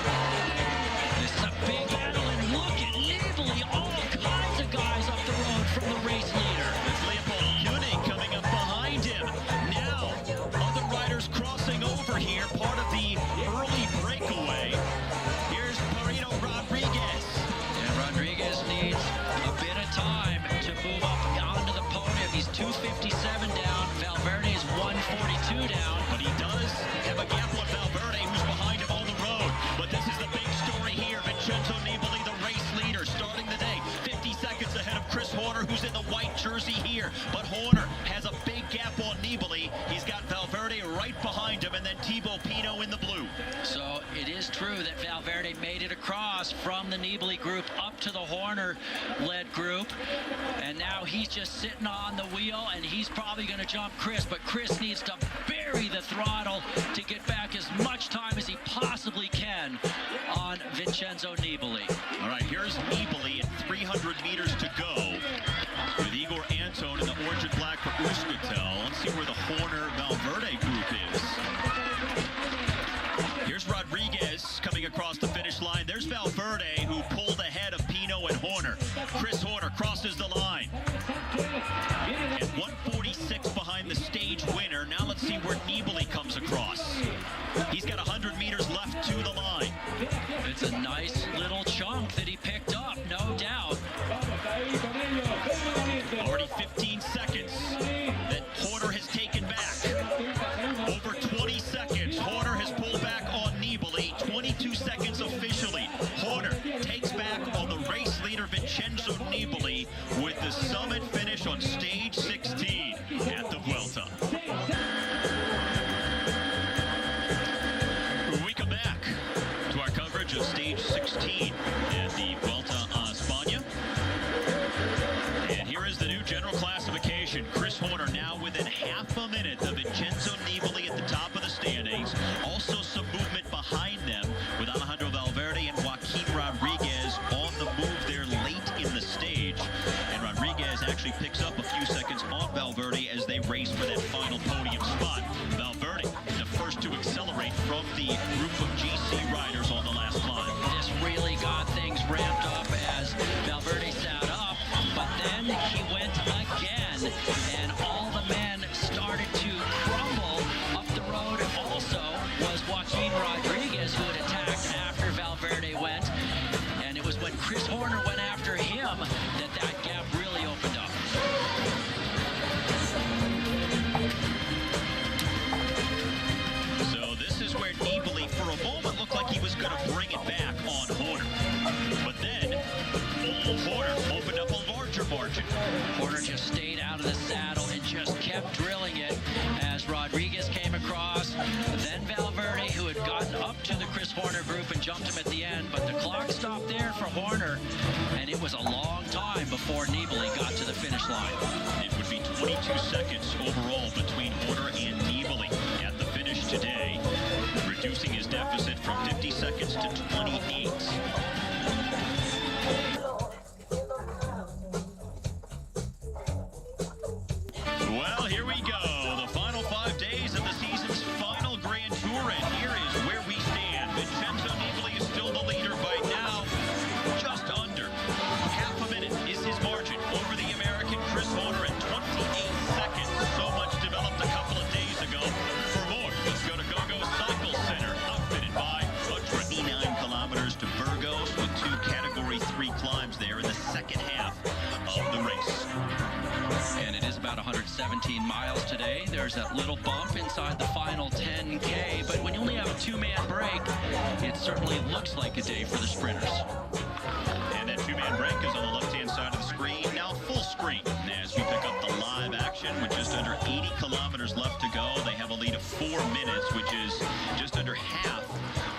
Speaker 2: This is a big battle, and look at Nibali, all kinds of guys up the road from the race leader.
Speaker 1: It's Leopold Koenig coming up behind him. Now, other riders crossing over here, part of the early breakaway. Here's Burrito Rodriguez.
Speaker 2: And Rodriguez needs a bit of time to move up onto the podium. He's 257 down. Valverde is 142 down.
Speaker 1: But he does have a gap on Valverde, who's behind him on the road. But this is the big story here. Vincenzo Nibali, the race leader, starting the day. 50 seconds ahead of Chris Horner, who's in the white jersey here. But Horner has a big gap on Nibali. He's got Valverde right behind him, and then Thibaut Pinot in the blue.
Speaker 2: So it is true that Valverde made it across from the Nibali group up to the Horner-led group. And now he's just sitting on the wheel, and he's probably going to jump Chris. But Chris needs to bury the throttle to get back as much time as he possibly can on Vincenzo Nibali.
Speaker 1: All right, here's Nibali at 300 meters to go with Igor Anton in the orange and black for Euskaltel. Let's see where the Horner-Valverde group is. Here's Rodriguez coming across the finish line. There's Valverde, who pulled ahead of Pino and Horner. Chris Horner crosses the line. And 146 behind the stage winner. Now let's see where Nibali comes across. He's got 100 meters left to the line.
Speaker 2: It's a nice little chunk that he picked up, no doubt.
Speaker 1: Already 15 seconds that Horner has taken back. Over 20 seconds, Horner has pulled back on Nibali. 22 seconds officially. Horner takes back on the race leader Vincenzo Nibali with the summit finish on stage 16 at the Vuelta. We come back to our coverage of stage 16 at the Vuelta a España. And here is the new general classification. Chris Horner now within half a minute of Vincenzo Nibali at the top of the standings. Also some movement behind them with Alejandro Valverde and Joaquin Rodriguez on the move there late in the stage. And Rodriguez actually picks up a few seconds on Valverde as they race for that final podium spot. Valverde, the first to accelerate from the group of GC riders on the last climb.
Speaker 2: This really got things ramped up as Valverde sat up, but then he went again, and all the men started to crumble. Up the road also was Joaquin Rodriguez, who had attacked after Valverde went, and it was when Chris Horner went after him that gap really opened up.
Speaker 1: So this is where Nibali, for a moment, looked like he was going to bring it back on Horner. But then, Horner opened up a larger margin.
Speaker 2: Horner just stayed out of the saddle and just kept drilling it as Rodriguez came across. Then Valverde, who had gotten up to the Chris Horner group and jumped him at the end, but the clock stopped there for Horner, and it was a long time before Nibali got to the finish line.
Speaker 1: It would be 22 seconds overall between Horner and Nibali at the finish today, reducing his deficit from 50 seconds to 28. Well, here we go. The final 5 days of the season's final Grand Tour, and here is where we stand. Vincenzo Nibali is still the leader by now. Just under half a minute is his margin over the American Chris Horner at 28 seconds. So much developed a couple of days ago. For more, let's go to GoGo Cycle Center, outfitted by 29 kilometers to Burgos with 2 Category 3 climbs there in the second half of the race.
Speaker 2: And it is about 117 miles today. There's that little bump inside the final 10K, but when you only have a 2-man break, it certainly looks like a day for the sprinters.
Speaker 1: And that 2-man break is on the left-hand side of the screen. Now full screen as we pick up the live action with just under 80 kilometers left to go. They have a lead of 4 minutes, which is just under half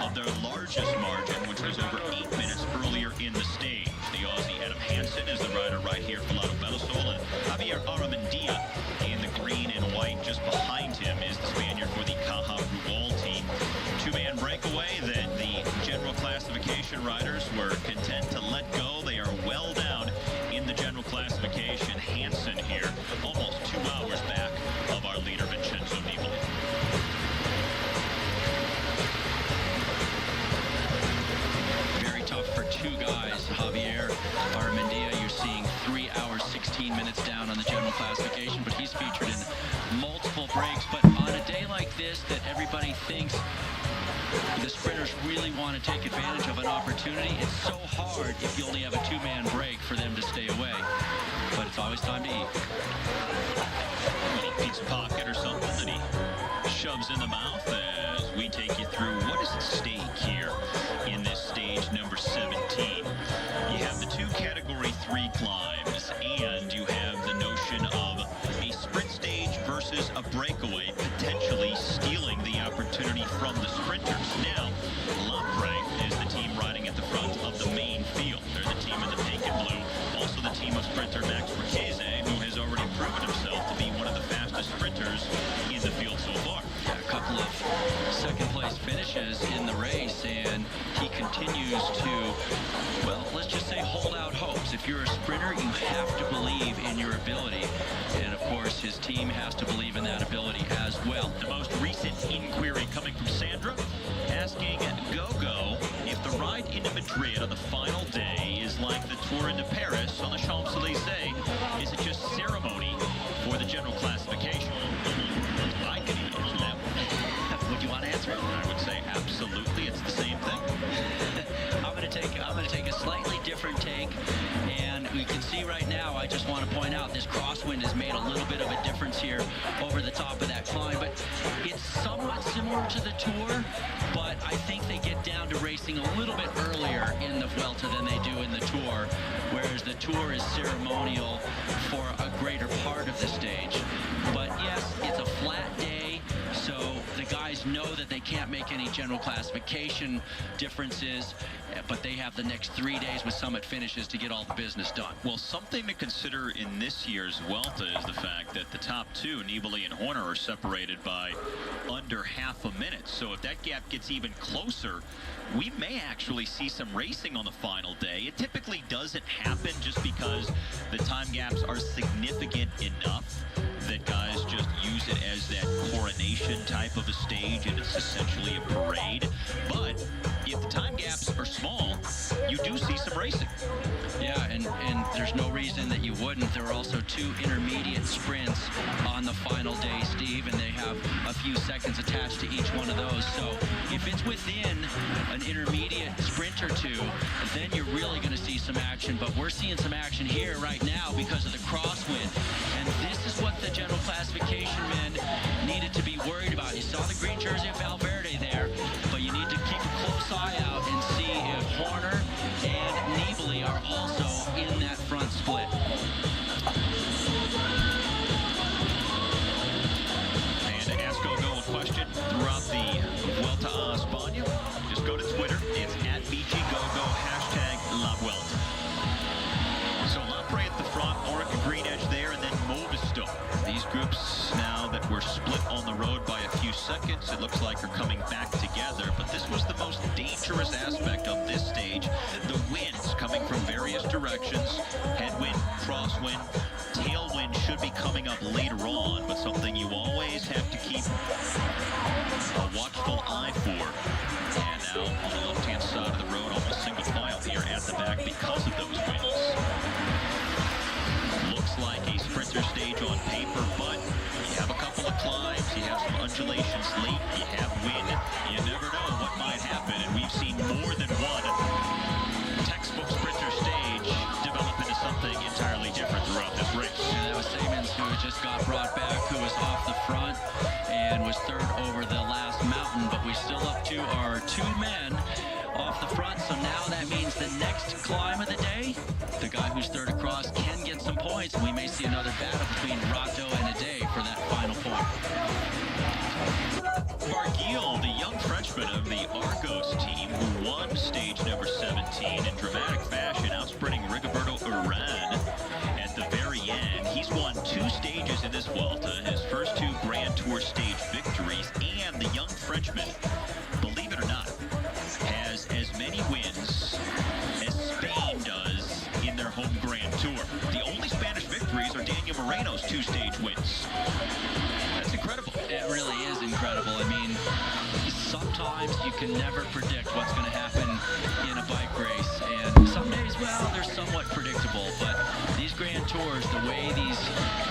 Speaker 1: of their largest margin, which was over 8 minutes earlier in the stage. The Aussie Adam Hansen is the rider right here for Lotto Belisol, and Javier Aramendia in the green and white. Just behind him is the Spaniard for the Caja Rural team. 2-man breakaway that the general classification riders were content to let go. They are well down in the general classification. Hansen here, almost 2 hours back of our leader, Vincenzo Nibali.
Speaker 2: Very tough for 2 guys. Javier Aramendia, you're seeing 3 hours, 16 minutes down on the general classification, but he's featured in multiple breaks. But on a day like this that everybody thinks the sprinters really want to take advantage of an opportunity, it's so hard if you only have a 2-man break for them to stay away. But it's always time to eat.
Speaker 1: A little pizza pocket or something that he shoves in the mouth as we take you through what is at stake here in this stage number 17. You have the 2 Category 3 climbs, and you have the notion of a sprint stage versus a breakaway, potentially stealing the opportunity from the sprinters. Now, Lampre is the team riding at the front of the main field. They're the team in the pink and blue. Also the team of sprinter Max Marquez, who has already proven himself to be one of the fastest sprinters in the field so far.
Speaker 2: A couple of second-place finishes in the race, and he can if you're a sprinter, you have to believe in your ability. And, of course, his team has to believe in that ability as well.
Speaker 1: The most recent inquiry coming from Sandra, asking Gogo if the ride into Madrid on the final day is like the tour into Paris on the Champs-Élysées. Is it just ceremony for the general classification? I could even answer that one.
Speaker 2: Would you want to answer it?
Speaker 1: I would say absolutely, it's the same thing.
Speaker 2: I'm going to take a slightly different take, and we can see right now, I just want to point out, this crosswind has made a little bit of a difference here over the top of that climb, but it's somewhat similar to the Tour, but I think they get down to racing a little bit earlier in the Vuelta than they do in the Tour, whereas the Tour is ceremonial for a greater part of the stage. But yes, it's a flat day, so the guys know that they can't make any general classification differences, but they have the next 3 days with summit finishes to get all the business done.
Speaker 1: Well, something to consider in this year's Vuelta is the fact that the top two, Nibali and Horner, are separated by under half a minute. So if that gap gets even closer, we may actually see some racing on the final day. It typically doesn't happen just because the time gaps are significant enough that guys just use it as that coronation type of a stage, and it's essentially a parade. But if the time gaps are small, you do see some racing.
Speaker 2: Yeah, and there's no reason that you wouldn't. There are also 2 intermediate sprints on the final day, Steve, and they have a few seconds attached to each one of those. So if it's within an intermediate sprint or 2, then you're really going to see some action. But we're seeing some action here right now because of the crosswind. And this is what the general classification men needed to be worried about. You saw the green jersey of Valverde there, but you need to keep a close eye out and see if Horner and Nibali are also in that front split.
Speaker 1: And to ask Gogo a question throughout the Vuelta a España, just go to Twitter. It's @BGGogo, #LaVuelta. So Lapre at the front, Orica Green Edge there, and then Movistar. These groups, now that we're split on the road by a few seconds, it looks like are coming back together. But this was the most dangerous aspect of this stage. The winds coming from various directions. Headwind, crosswind, tailwind should be coming up later on, but something you always have to keep a watchful eye for. And now on the left-hand side of the road, almost single file here at the back because of those winds. Looks like a sprinter stage on paper, but you have a couple of climbs, you have some undulations late, you have wind, you never know what might happen, and we've seen more than one textbook sprinter stage develop into something entirely different throughout this race.
Speaker 2: And that was Siemens, who just got brought back, who was off the front and was third over the last mountain, but we still up to our 2 men off the front, so now that means the next climb of the day, the guy who's third across can get some points, and we may see another battle between Rato and Ade for that final point.
Speaker 1: Barguil, the young Frenchman of the Argos team, who won stage number 17 in dramatic fashion, outsprinting Rigoberto Urán at the very end. He's won 2 stages in this Vuelta, his first 2 Grand Tour stage victories, and the young Frenchman, believe it or not, has as many wins as Spain does in their home Grand Tour. The only Spanish victories are Daniel Moreno's 2 stage wins. That's incredible.
Speaker 2: It really is incredible. I mean, sometimes you can never predict what's going to happen in a bike race, and some days, well, they're somewhat predictable, but these Grand Tours, the way these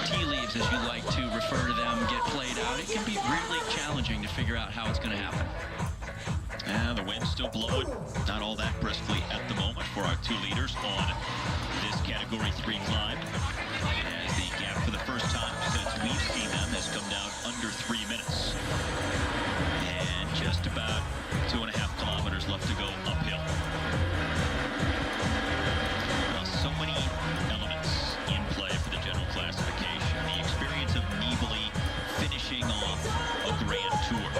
Speaker 2: tea leaves, as you like to refer to them, get played out, it can be really challenging to figure out how it's going to happen.
Speaker 1: The wind's still blowing, not all that briskly at the moment for our 2 leaders on this Category 3 climb, as the gap for the first time since we've seen them has come down under 3 minutes. And just about 2.5 kilometers left to go uphill. Well, so many elements in play for the general classification. The experience of Nibali finishing off a Grand Tour,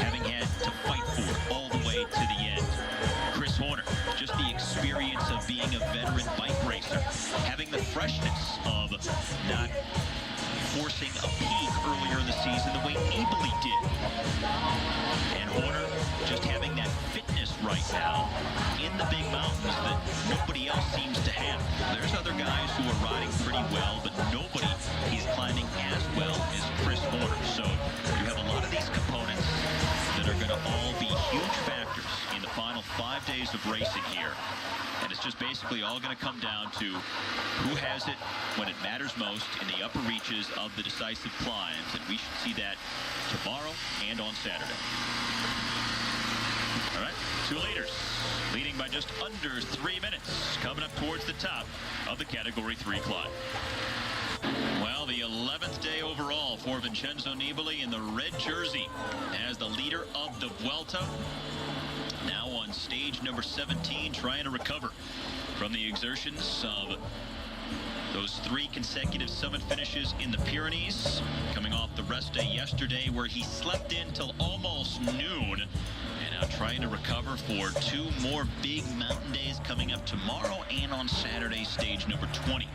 Speaker 1: having had to fight for it all the way to the end. Chris Horner, just the experience of being a veteran bike racer, having the freshness of not forcing a peak earlier in the season the way Nibali did. And Horner just having that fitness right now in the big mountains that nobody else seems to have. There's other guys who are riding pretty well, but nobody is climbing as well as Chris Horner. So you have a lot of these components that are going to all be huge factors in the final 5 days of racing here. And it's just basically all going to come down to who has it when it matters most in the upper reaches of the decisive climbs. And we should see that tomorrow and on Saturday. All right, 2 leaders leading by just under 3 minutes coming up towards the top of the Category 3 climb. Well, the 11th day overall for Vincenzo Nibali in the red jersey as the leader of the Vuelta. Now on stage number 17, trying to recover from the exertions of those 3 consecutive summit finishes in the Pyrenees, coming off the rest day yesterday where he slept in till almost noon, and now trying to recover for 2 more big mountain days coming up tomorrow and on Saturday, stage number 20.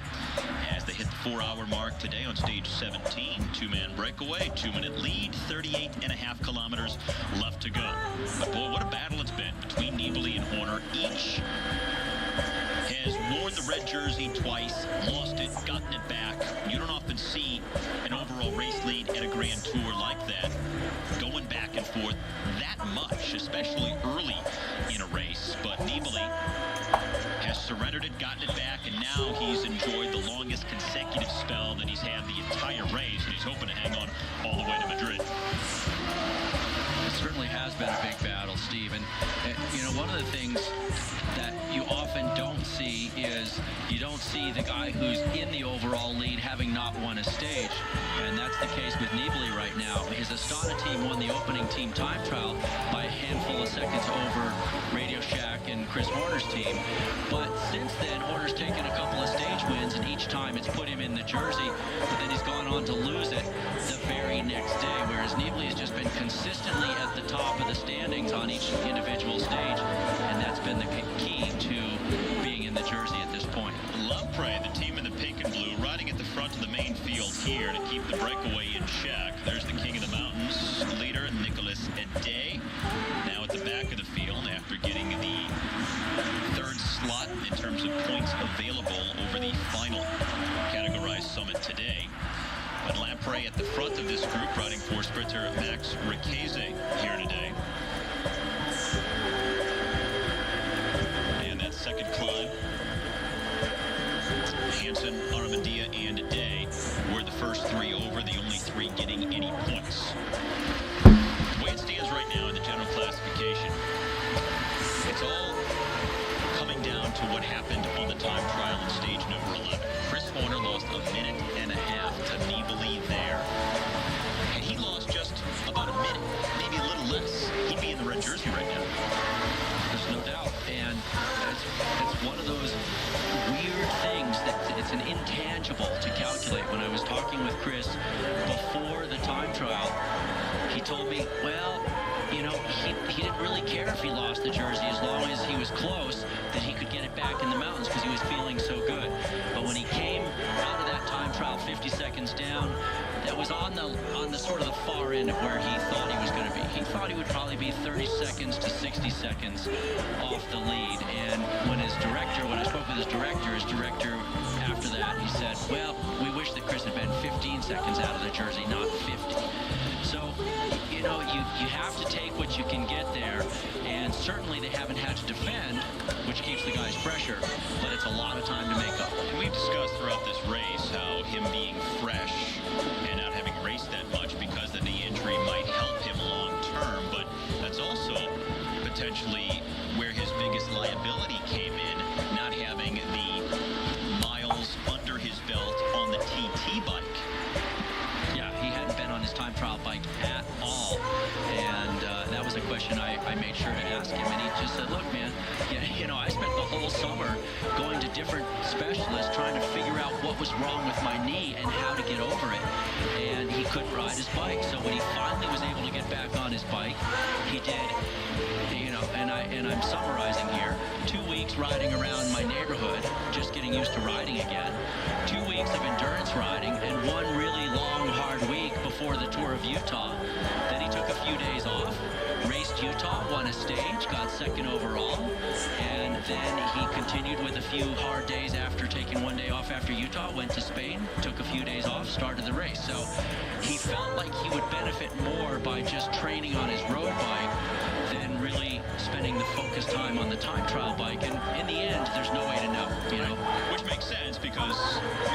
Speaker 1: As they hit the 4-hour mark today on stage 17, 2-man breakaway, 2-minute lead, 38.5 kilometers left to go. But boy, what a battle it's been between Nibali and Horner. Each has worn the red jersey twice, lost it, gotten it back. You don't often see an overall race lead at a Grand Tour like that, going back and forth that much, especially early in a race. But Nibali has surrendered it, gotten it back, and now he's enjoyed the longest consecutive spell that he's had the entire race, and he's hoping to hang on all the way to Madrid.
Speaker 2: It certainly has been a big battle, Steve. And you know, one of the things that you often don't see is you don't see the guy who's in the overall lead having not won a stage. And that's the case with Nibali right now. His Astana team won the opening team time trial by a handful of seconds over Radio Shack and Chris Horner's team. But since then, Horner's taken a couple of stage wins, and each time it's put him in the jersey, but then he's gone on to lose it the very next day, whereas Nibali has just been consistently at the top of the standings on each individual stage, and that's been the key to being in the jersey at this point.
Speaker 1: Lampre, the team in the pink and blue, riding at the front of the main field here to keep the breakaway in check. There's the king of the mountains leader, Nicolas Ade, now at the back of the field after getting the 3rd slot in terms of points available over the final categorized summit today. But Lampre at the front of this group, riding for sprinter Max Riqueze here today. And that second climb, Hansen, Armandia, and Day were the first 3 over, the only 3 getting any points. The way it stands right now in the general classification, it's all coming down to what happened on the time trial in stage number 11. Chris Horner lost 1.5 minutes to Nibali there. And he lost just about a minute, maybe a little less. He'd be in the red jersey right now.
Speaker 2: There's no doubt. And it's one of those weird things that it's an intangible to calculate. When I was talking with Chris before the time trial, he told me, well, you know, he didn't really care if he lost the jersey as long as he was close, that he could get it back in the mountains because he was feeling so good. But when he came out of that time trial 50 seconds down, that was on the sort of the far end of where he thought he was going to be. He thought he would probably be 30 seconds to 60 seconds off the lead. And when I spoke with his director after that, he said, well, we wish that Chris had been 15 seconds out of the jersey, not 50. So, you know, you have to take what you can get there, and certainly they haven't had to defend, which keeps the guys fresher, but it's a lot of time to make up.
Speaker 1: And we've discussed throughout this race how him being fresh and not having raced that much because of the knee injury might help him long term, but that's also potentially where his biggest liability came in, not having the miles under his belt on the TT bike.
Speaker 2: Yeah, he hadn't been on his time trial bike at all, and that was a question I made sure to ask him, and he just said, look, man, you know, I spent the whole summer going to different specialists trying to figure out what was wrong with my knee and how to get over it, and he couldn't ride his bike. So when he finally was able to get back on his bike, he did, you know, and I'm summarizing here, 2 weeks riding around my neighborhood, just getting used to riding again, 2 weeks of endurance riding, and 1 really long, hard week before the Tour of Utah. Then he took a few days off, raced Utah, won a stage, got second overall, and then he continued with a few hard days after taking one day off after Utah, went to Spain, took a few days off, started the race. So he felt like he would benefit more by just training on his road bike than really spending the focused time on the time trial bike. And in the end, there's no way to know, you know.
Speaker 1: Which makes sense because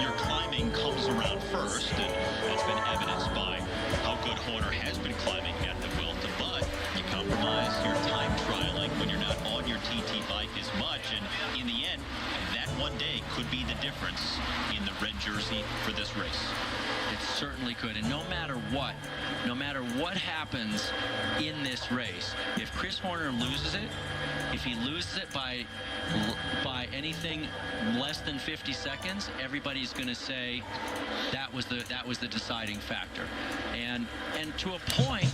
Speaker 1: your climbing comes around first, and it's been evidenced by how good Horner has been climbing at the Vuelta, but you compromise your time trialing when you're not on your TT bike as much, and in the end, that one day could be the difference in the red jersey for this race.
Speaker 2: It certainly could, and no matter what happens in this race, if Chris Horner loses it, if he loses it by anything less than 50 seconds, everybody's going to say that was the deciding factor. And to a point,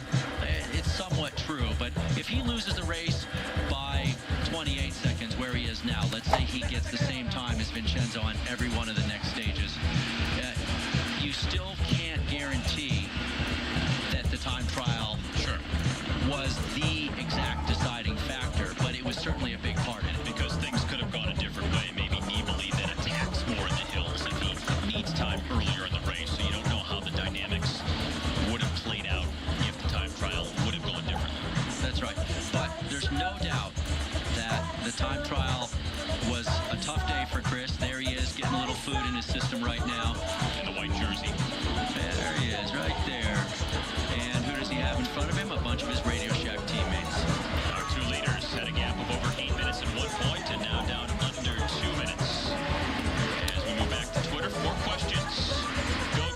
Speaker 2: it's somewhat true. But if he loses the race by 28 seconds, where he is now, let's say he gets the same time as Vincenzo on every one of the next stages, you still can't guarantee that the time trial was the exact deciding factor, but it was certainly a big part in it.
Speaker 1: Because things could have gone a different way. Maybe Nibali then attacks more in the hills and he needs time earlier in the race, so you don't know how the dynamics would have played out if the time trial would have gone differently.
Speaker 2: That's right. But there's no doubt that the time trial was a tough day for Chris. There he is, getting a little food in his system right now.
Speaker 1: In the white jersey.
Speaker 2: There he is, right there. And who does he have in front of him? A bunch of his Radio Shack teammates.
Speaker 1: Our two leaders had a gap of over 8 minutes at one point, and now down under 2 minutes. As we move back to Twitter, 4 questions.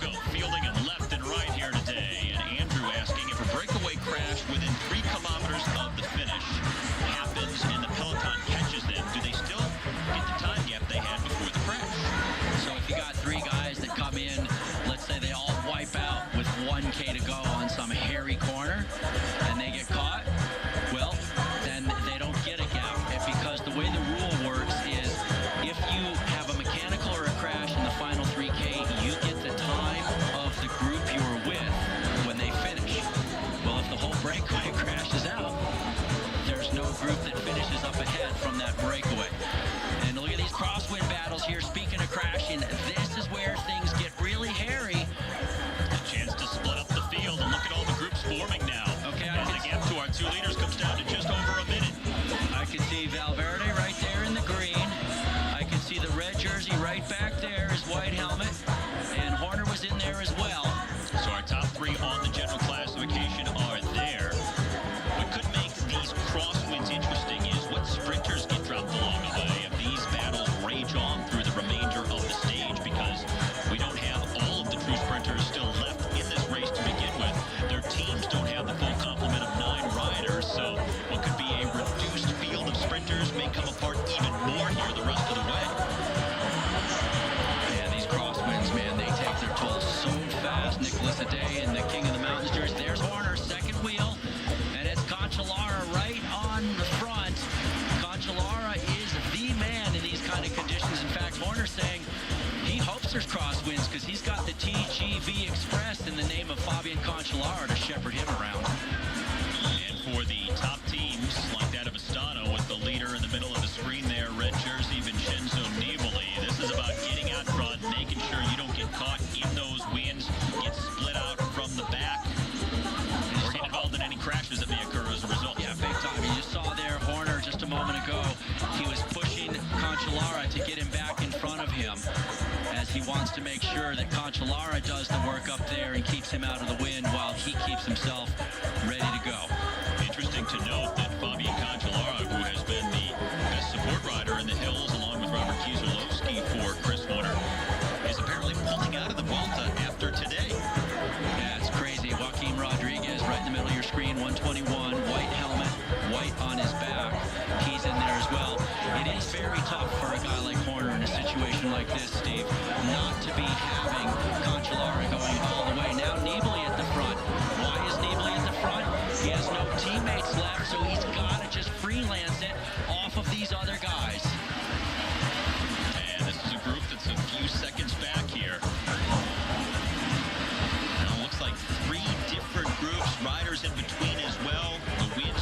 Speaker 1: Go, fielding them left and right here today. And Andrew asking if a breakaway crash within 3 kilometers of the finish happens and the peloton catches them, do they still get the time gap they had before the crash?
Speaker 2: So if you got 3 guys that come in, let's say they all wipe out with 1K to go on some hairy corner, and they get caught, well, then they don't get a gap. Because the way the rule works is if you have a mechanical or a crash in the final 3K, you get the time of the group you were with when they finish. Well, if the whole breakaway crashes out, there's no group that finishes up ahead from that breakaway. And look at these crosswind battles here. Speaking of crashing, this is where things get really hairy.
Speaker 1: A chance to split up the field, and look at all the groups forming now.
Speaker 2: Okay,
Speaker 1: as the gap to our 2 leaders comes down to just over a minute.
Speaker 2: I can see Valverde right there in the green. I can see the red jersey right back there, his white helmet. And Horner was in there as well.
Speaker 1: So our top 3 on the general classification are there. What could make these crosswinds interesting is what sprinters get dropped along the way. If these battles rage on through the remainder of the stage, because we don't have all of the true sprinters still left in this race to begin with. Their teams don't have the full complement of 9 riders, so what could be a reduced field of sprinters may come apart even more here the rest of the way.
Speaker 2: Yeah, these crosswinds, man, they take their toll so fast. Nicholas Ade in the King of the Mountains jersey. There's Horner, second wheel, and it's Cancellara right on the front. Cancellara is the man in these kind of conditions. In fact, Horner's saying he hopes there's crosswinds because he's got the TGV Express in the name of Fabian Cancellara to shepherd him around.
Speaker 1: And for the top teams, like that of Astana, with the leader in the middle of the screen there, red jersey Vincenzo Nibali, this is about getting out front, making sure you don't get caught in those winds, get split out from the back, or get involved in any crashes that may occur as a result.
Speaker 2: Yeah, big time. You just saw there Horner just a moment ago. He was pushing Cancellara to get him back in front of him, as he wants to make sure that Cancellara does the work up there and keeps him out of the wind while he keeps himself ready to go.
Speaker 1: Interesting to note that Fabian Cancellara, who has been the best support rider in the hills along with Robert Kieselowski for Chris Horner, is apparently pulling out of the Vuelta after today.
Speaker 2: Yeah, it's crazy. Joaquin Rodriguez right in the middle of your screen, 121, white helmet, white on his back. He's in there as well. It is very tough for a guy like Horner in a situation like this, Steve, not to be having Cancellara going all the way. Now Nibali at the front. Why is Nibali at the front? He has no teammates left, so he's got to just freelance it off of these other guys.
Speaker 1: And this is a group that's a few seconds back here. Now it looks like 3 different groups, riders in between as well. The wind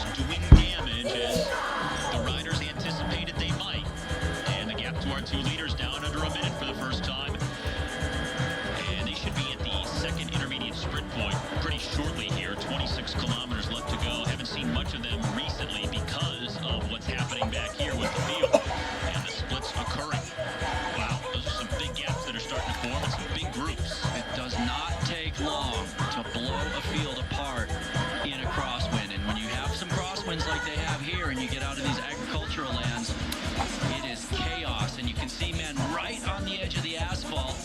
Speaker 1: groups.
Speaker 2: It does not take long to blow a field apart in a crosswind. And when you have some crosswinds like they have here and you get out in these agricultural lands, it is chaos. And you can see men right on the edge of the asphalt.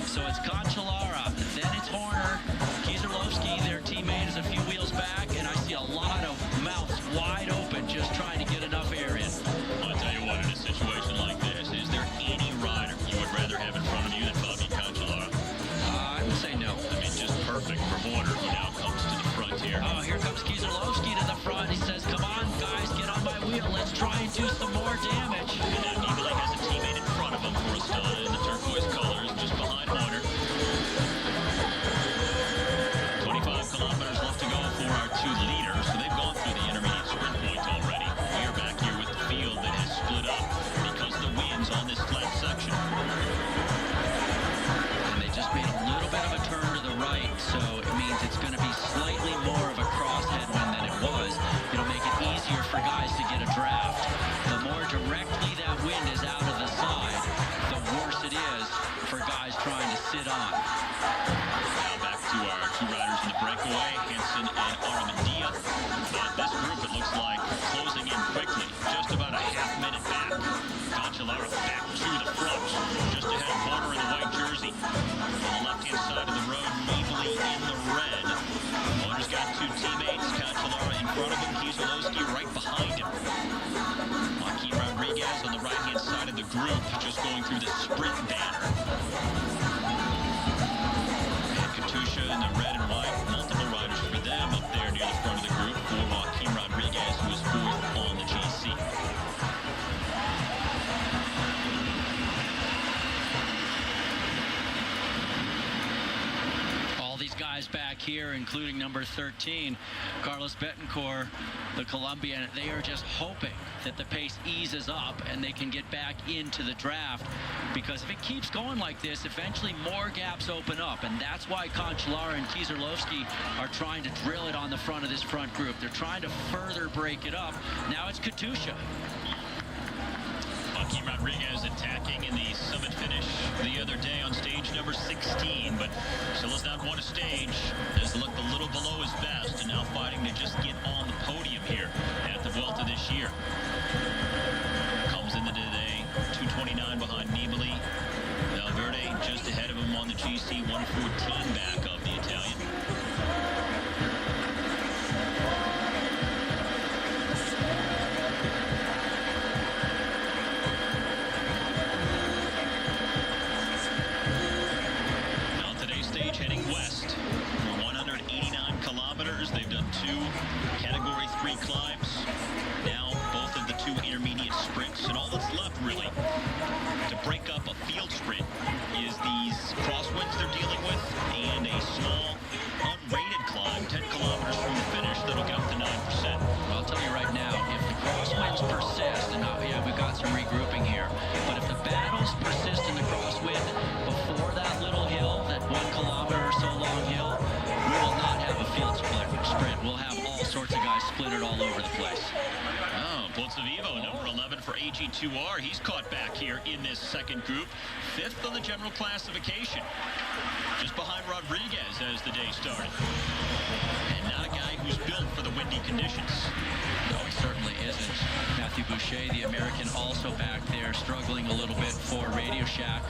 Speaker 2: So it's Cancellara, then it's Horner. Kieserlowski, their teammate, is a few wheels back. And I see a lot of mouths wide open just trying to get enough air in.
Speaker 1: I'll tell you what, in a situation like this, is there any rider you would rather have in front of you than Bobby Cancellara?
Speaker 2: I would say no.
Speaker 1: I mean, just perfect for Horner, who now comes to the front here.
Speaker 2: Oh, here comes Kieserlowski to the front. He says, come on, guys, get on my wheel. Let's try and do some more damage.
Speaker 1: And now Nibali has a teammate in front of him for Astana in the turquoise colors, just behind Horner. 25 kilometers left to go for our two leaders, so they've gone through the intermediate sprint point already. We are back here with the field that has split up because of the winds on this flat section.
Speaker 2: And they just made a little bit of a turn to the right, so it means it's going to be slightly more of a cross headwind than it was. It'll make it easier for guys to get a draft. The more directly that wind is out of the side, the worse it is for guys trying to sit on.
Speaker 1: Now back to our two riders in the breakaway, Hansen and Armandia. But this group, it looks like, closing in quickly, just about a half minute back. Cancellara back to the front, just ahead of Horner in the white jersey. On the left-hand side of the road, Nibali in the red. Horner's got two teammates, Cancellara in front of him, Kieserlowski right behind him. Joaquin Rodriguez on the right-hand side of the group, just going through the sprint banner. And Katusha in the red and white, multiple riders for them up there near the front of the group for Joaquin Rodriguez, who is fourth on the GC.
Speaker 2: All these guys back here, including number 13, Carlos Betancourt, the Colombian, they are just hoping that the pace eases up and they can get back into the draft, because if it keeps going like this, eventually more gaps open up, and that's why Cancellara and Kieserlowski are trying to drill it on the front of this front group. They're trying to further break it up. Now it's Katusha.
Speaker 1: Joaquin Rodriguez attacking in the summit finish the other day on stage number 16, but still has not won a stage. Has looked a little below his best, and now fighting to just get on the podium here at the Vuelta this year. Comes into today, 2:29 behind Nibali. Valverde just ahead of him on the GC, 1:14 back of the Italian. Heading west for 189 kilometers. They've done two Category 3 climbs. Now both of the two intermediate sprints. And all that's left, really, to break up a field sprint is these crosswinds they're dealing with and a small, unrated climb, 10 kilometers from the finish, that'll get up to 9%.
Speaker 2: Well, I'll tell you right now, if the crosswinds persist, and now, yeah, we've got some regrouping here, but if the battles persist in the crosswind before that little hill, that 1 kilometer or so long hill, we will not have a field sprint. We'll have all sorts of guys splintered all over the place.
Speaker 1: Oh, Vivo, number 11 for AG2R. He's caught back here in this second group. 5th on the general classification. Just behind Rodriguez as the day started. And not a guy who's built for the windy conditions.
Speaker 2: No, he certainly isn't. Matthew Boucher, the American, also back there, struggling a little bit for Radio Shack.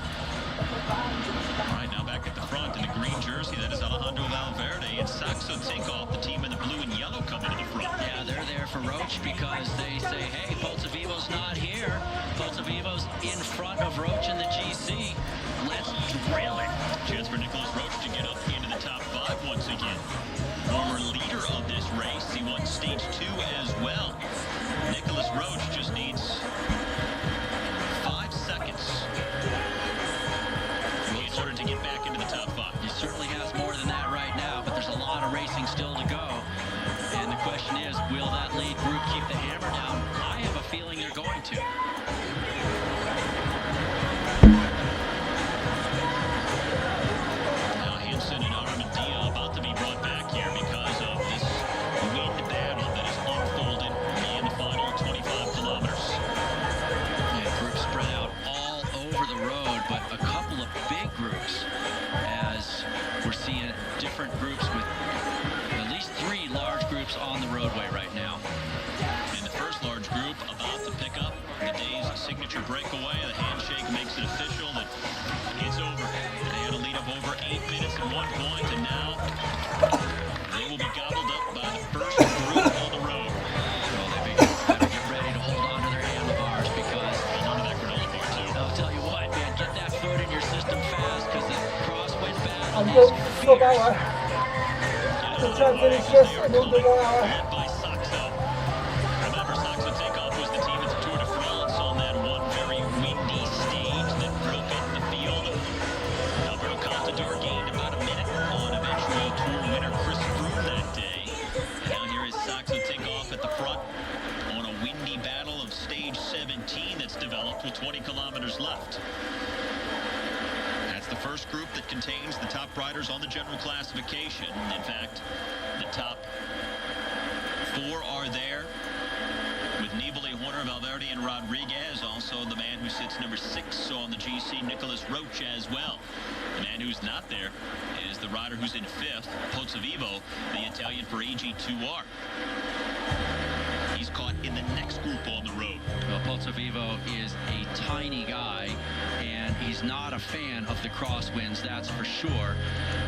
Speaker 1: All right, now back at the front in the green jersey, that is Alejandro Valverde and Saxo Tinkoff, the team in the blue and yellow, coming to the front.
Speaker 2: Yeah, they're there for Roach because they say, hey, Vivo's not here. Vivo's in front of Roach in the GC. Let's drill it.
Speaker 1: Chance for Nicholas Roach to get up into the top 5 once again. Former leader of this race, he won stage 2 as well. Nicholas Roach just needs 5 seconds in order to get back into the top 5.
Speaker 2: He certainly has more than that right now, but there's a lot of racing still to go. And the question is, will that lead group keep the hammer down? I have a feeling they're going to.
Speaker 1: Now Hansen and Armandia about to be brought back here because of this wind battle that has unfolded in the final 25 kilometers.
Speaker 2: Yeah, groups spread out all over the road, but a couple of big groups we're seeing different groups with at least 3 large groups on the roadway right now.
Speaker 1: And the first large group about to pick up the day's signature breakaway. The handshake makes it official that it's over. They had a lead of over 8 minutes at one point, and now they will be gobbled up by the first group on the road.
Speaker 2: Well, they better get ready to hold on to their handlebars because
Speaker 1: Hold on to that granola bar, too.
Speaker 2: I'll tell you what, man, get that food in your system fast because the crosswind battle
Speaker 3: 안
Speaker 2: is
Speaker 3: 돼, 나와.
Speaker 1: Led
Speaker 3: 괜찮으니 됐어, 너도 나와.
Speaker 1: by Saxo. Remember, Saxo Takeoff was the team at the Tour de France on that one very windy stage that broke up the field. Alberto Contador gained about a minute on eventual Tour winner Chris Froome that day. And now here is Saxo Takeoff at the front on a windy battle of stage 17 that's developed with 20 kilometers left. That's the first group that contains the top riders on the general classification. In fact, the top 4 are there, with Nibali, Horner, Valverde, and Rodriguez. Also the man who sits number 6 on the GC, Nicholas Roche, as well. The man who's not there is the rider who's in 5th, Pozzovivo, the Italian for AG2R. He's caught in the next group on the road.
Speaker 2: Well, Pozzovivo is a tiny guy, and he's not a fan of the crosswinds, that's for sure.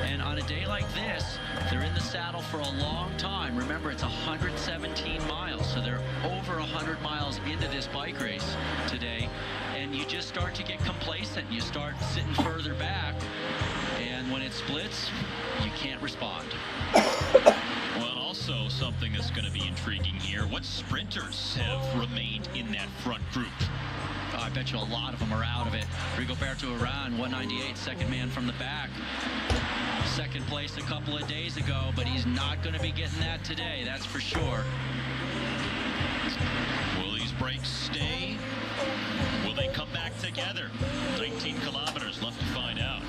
Speaker 2: And on a day like this, they're in the saddle for a long time. Remember, it's 117 miles, so they're over 100 miles into this bike race today. And you just start to get complacent. You start sitting further back, and when it splits, you can't respond.
Speaker 1: Well, also something that's going to be intriguing here. What sprinters have remained in that front group?
Speaker 2: I bet you a lot of them are out of it. Rigoberto Urán, 198, second man from the back. Second place a couple of days ago, but he's not going to be getting that today, that's for sure.
Speaker 1: Will these breaks stay? Will they come back together? 19 kilometers left to find out.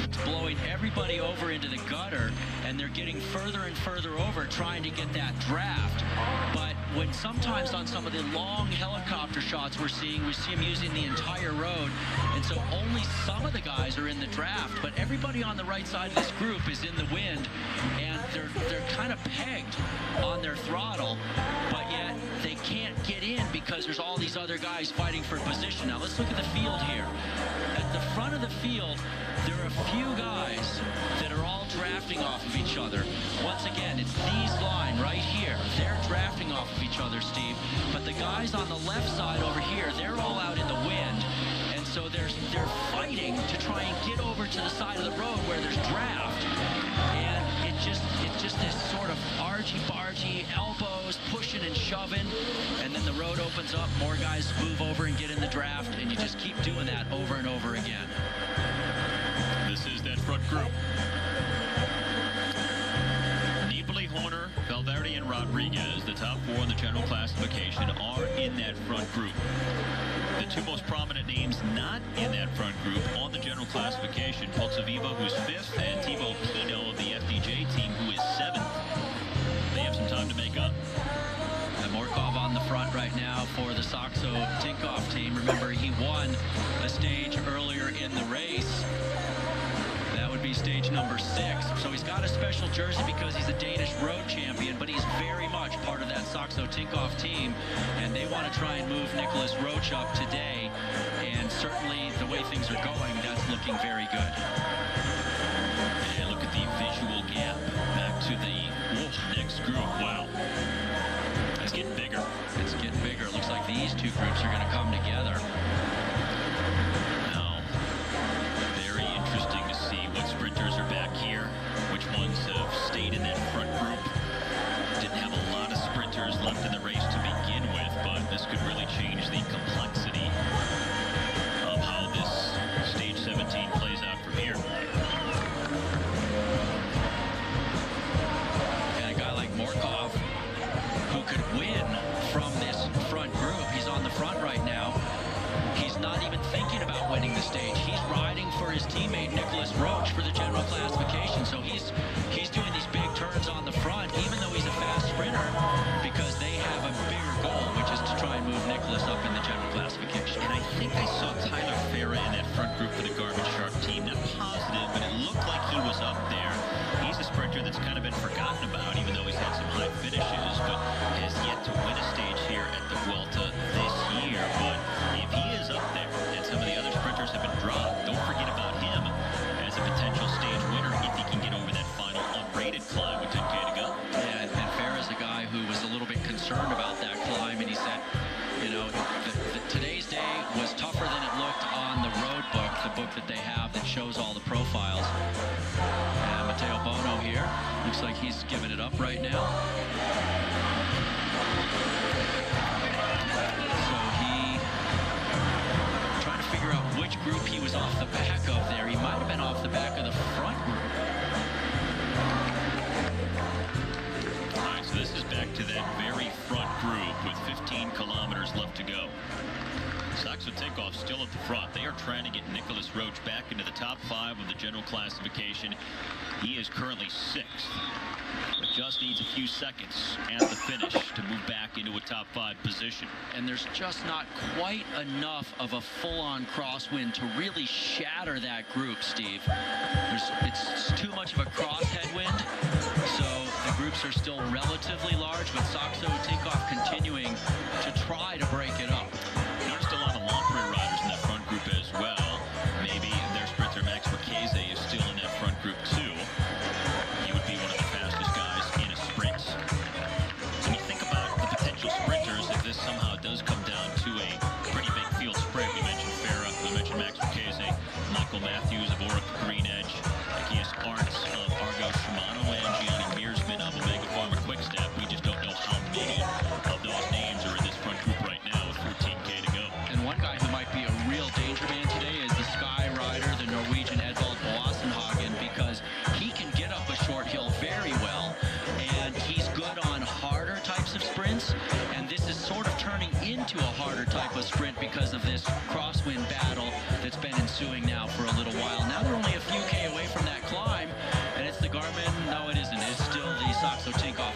Speaker 2: It's blowing everybody over into the gutter, and they're getting further and further over trying to get that draft. But when sometimes on some of the long helicopter shots we see them using the entire road, and so only some of the guys are in the draft, but everybody on the right side of this group is in the wind, and they're kind of pegged on their throttle, but yet they can't get in because there's all these other guys fighting for position. Now let's look at the field here. At the front of the field, there are a few guys that are all drafting off of each other. Once again, it's these line right here. They're drafting off of each other, Steve. But the guys on the left side over here, they're all out in the wind. And so they're fighting to try and get over to the side of the road where there's draft. And it's just this sort of argy-bargy, elbows, pushing and shoving. And then the road opens up, more guys move over and get in the draft, and you just keep doing that over and over again.
Speaker 1: This is that front group. Nibali, Horner, Valverde, and Rodriguez, the top 4 in the general classification, are in that front group. The 2 most prominent names not in that front group on the general classification, Pozzovivo, who's 5th, and Thibaut Pinot of the FDJ team, who is 7th. They have some time to make up.
Speaker 2: And Morkov on the front right now for the Saxo Tinkoff team. Remember, he won a stage earlier in the race. That would be stage number 6. So he's got a special jersey because he's a Danish road champion, but he's very much part of that Saxo Tinkoff team, and they want to try and move Nicholas Roche up today, and certainly the way things are going, that's looking very good.
Speaker 1: And look at the visual gap back to the next group. Wow. It's getting bigger.
Speaker 2: It's getting bigger. It looks like these 2 groups are going to come together.
Speaker 1: Now, very interesting to see what sprinters are back here, which ones have stayed in that front group. Didn't have a lot of sprinters left in the race to begin with, but this could really change the complexity of how this stage 17 plays out from here.
Speaker 2: And a guy like Morkov, who could win from this front group, he's on the front right now. He's not even thinking about winning the stage. He's riding for his teammate Nicholas Roche for the general classification. So he's doing these big turns on the front, even though he's a fast sprinter, because they have a bigger goal, which is to try and move Nicholas up in the general classification.
Speaker 1: And I think I saw Tyler Farah in that front group for the Garbage Sharp team. Not positive, but it
Speaker 2: have that shows all the profiles. And Matteo Bono here, looks like he's giving it up right now. So he trying to figure out which group he was off the back of there. He might have been off the back of the front group.
Speaker 1: All right, so this is back to that very front group with 15 kilometers left to go. Saxo Tinkoff still at the front. They are trying to get Nicholas Roach back into the top 5 of the general classification. He is currently 6th, but just needs a few seconds at the finish to move back into a top 5 position.
Speaker 2: And there's just not quite enough of a full-on crosswind to really shatter that group, Steve. It's too much of a cross headwind, so the groups are still relatively large, but Saxo Tinkoff continuing to try to break it up.
Speaker 1: Noticed a lot of Lampre riders in that front group as well. Maybe their sprinter Max Marchese is still in that front group too. He would be one of the fastest guys in a sprint. So when you think about the potential sprinters, if this somehow does come down to a pretty big field sprint, we mentioned Farah, we mentioned Max Marchese, Michael Matthews of Orica Green Edge, Akias Arndt of Argo Shimano, and Gianni Mearsman of Omega Pharma Quickstep. We just don't know how many of those names are in this front group right now with 14K to go.
Speaker 2: And one guy who might be a real danger man today is the Sky rider, the Norwegian Edvald Boassenhagen, because he can get up a short hill very well, and he's good on harder types of sprints, and this is sort of turning into a harder type of sprint because of this crosswind battle that's been ensuing now for a little while. Now they're only a few K away from that climb, and it's the Garmin, no it isn't, it's still the Saxo Tinkoff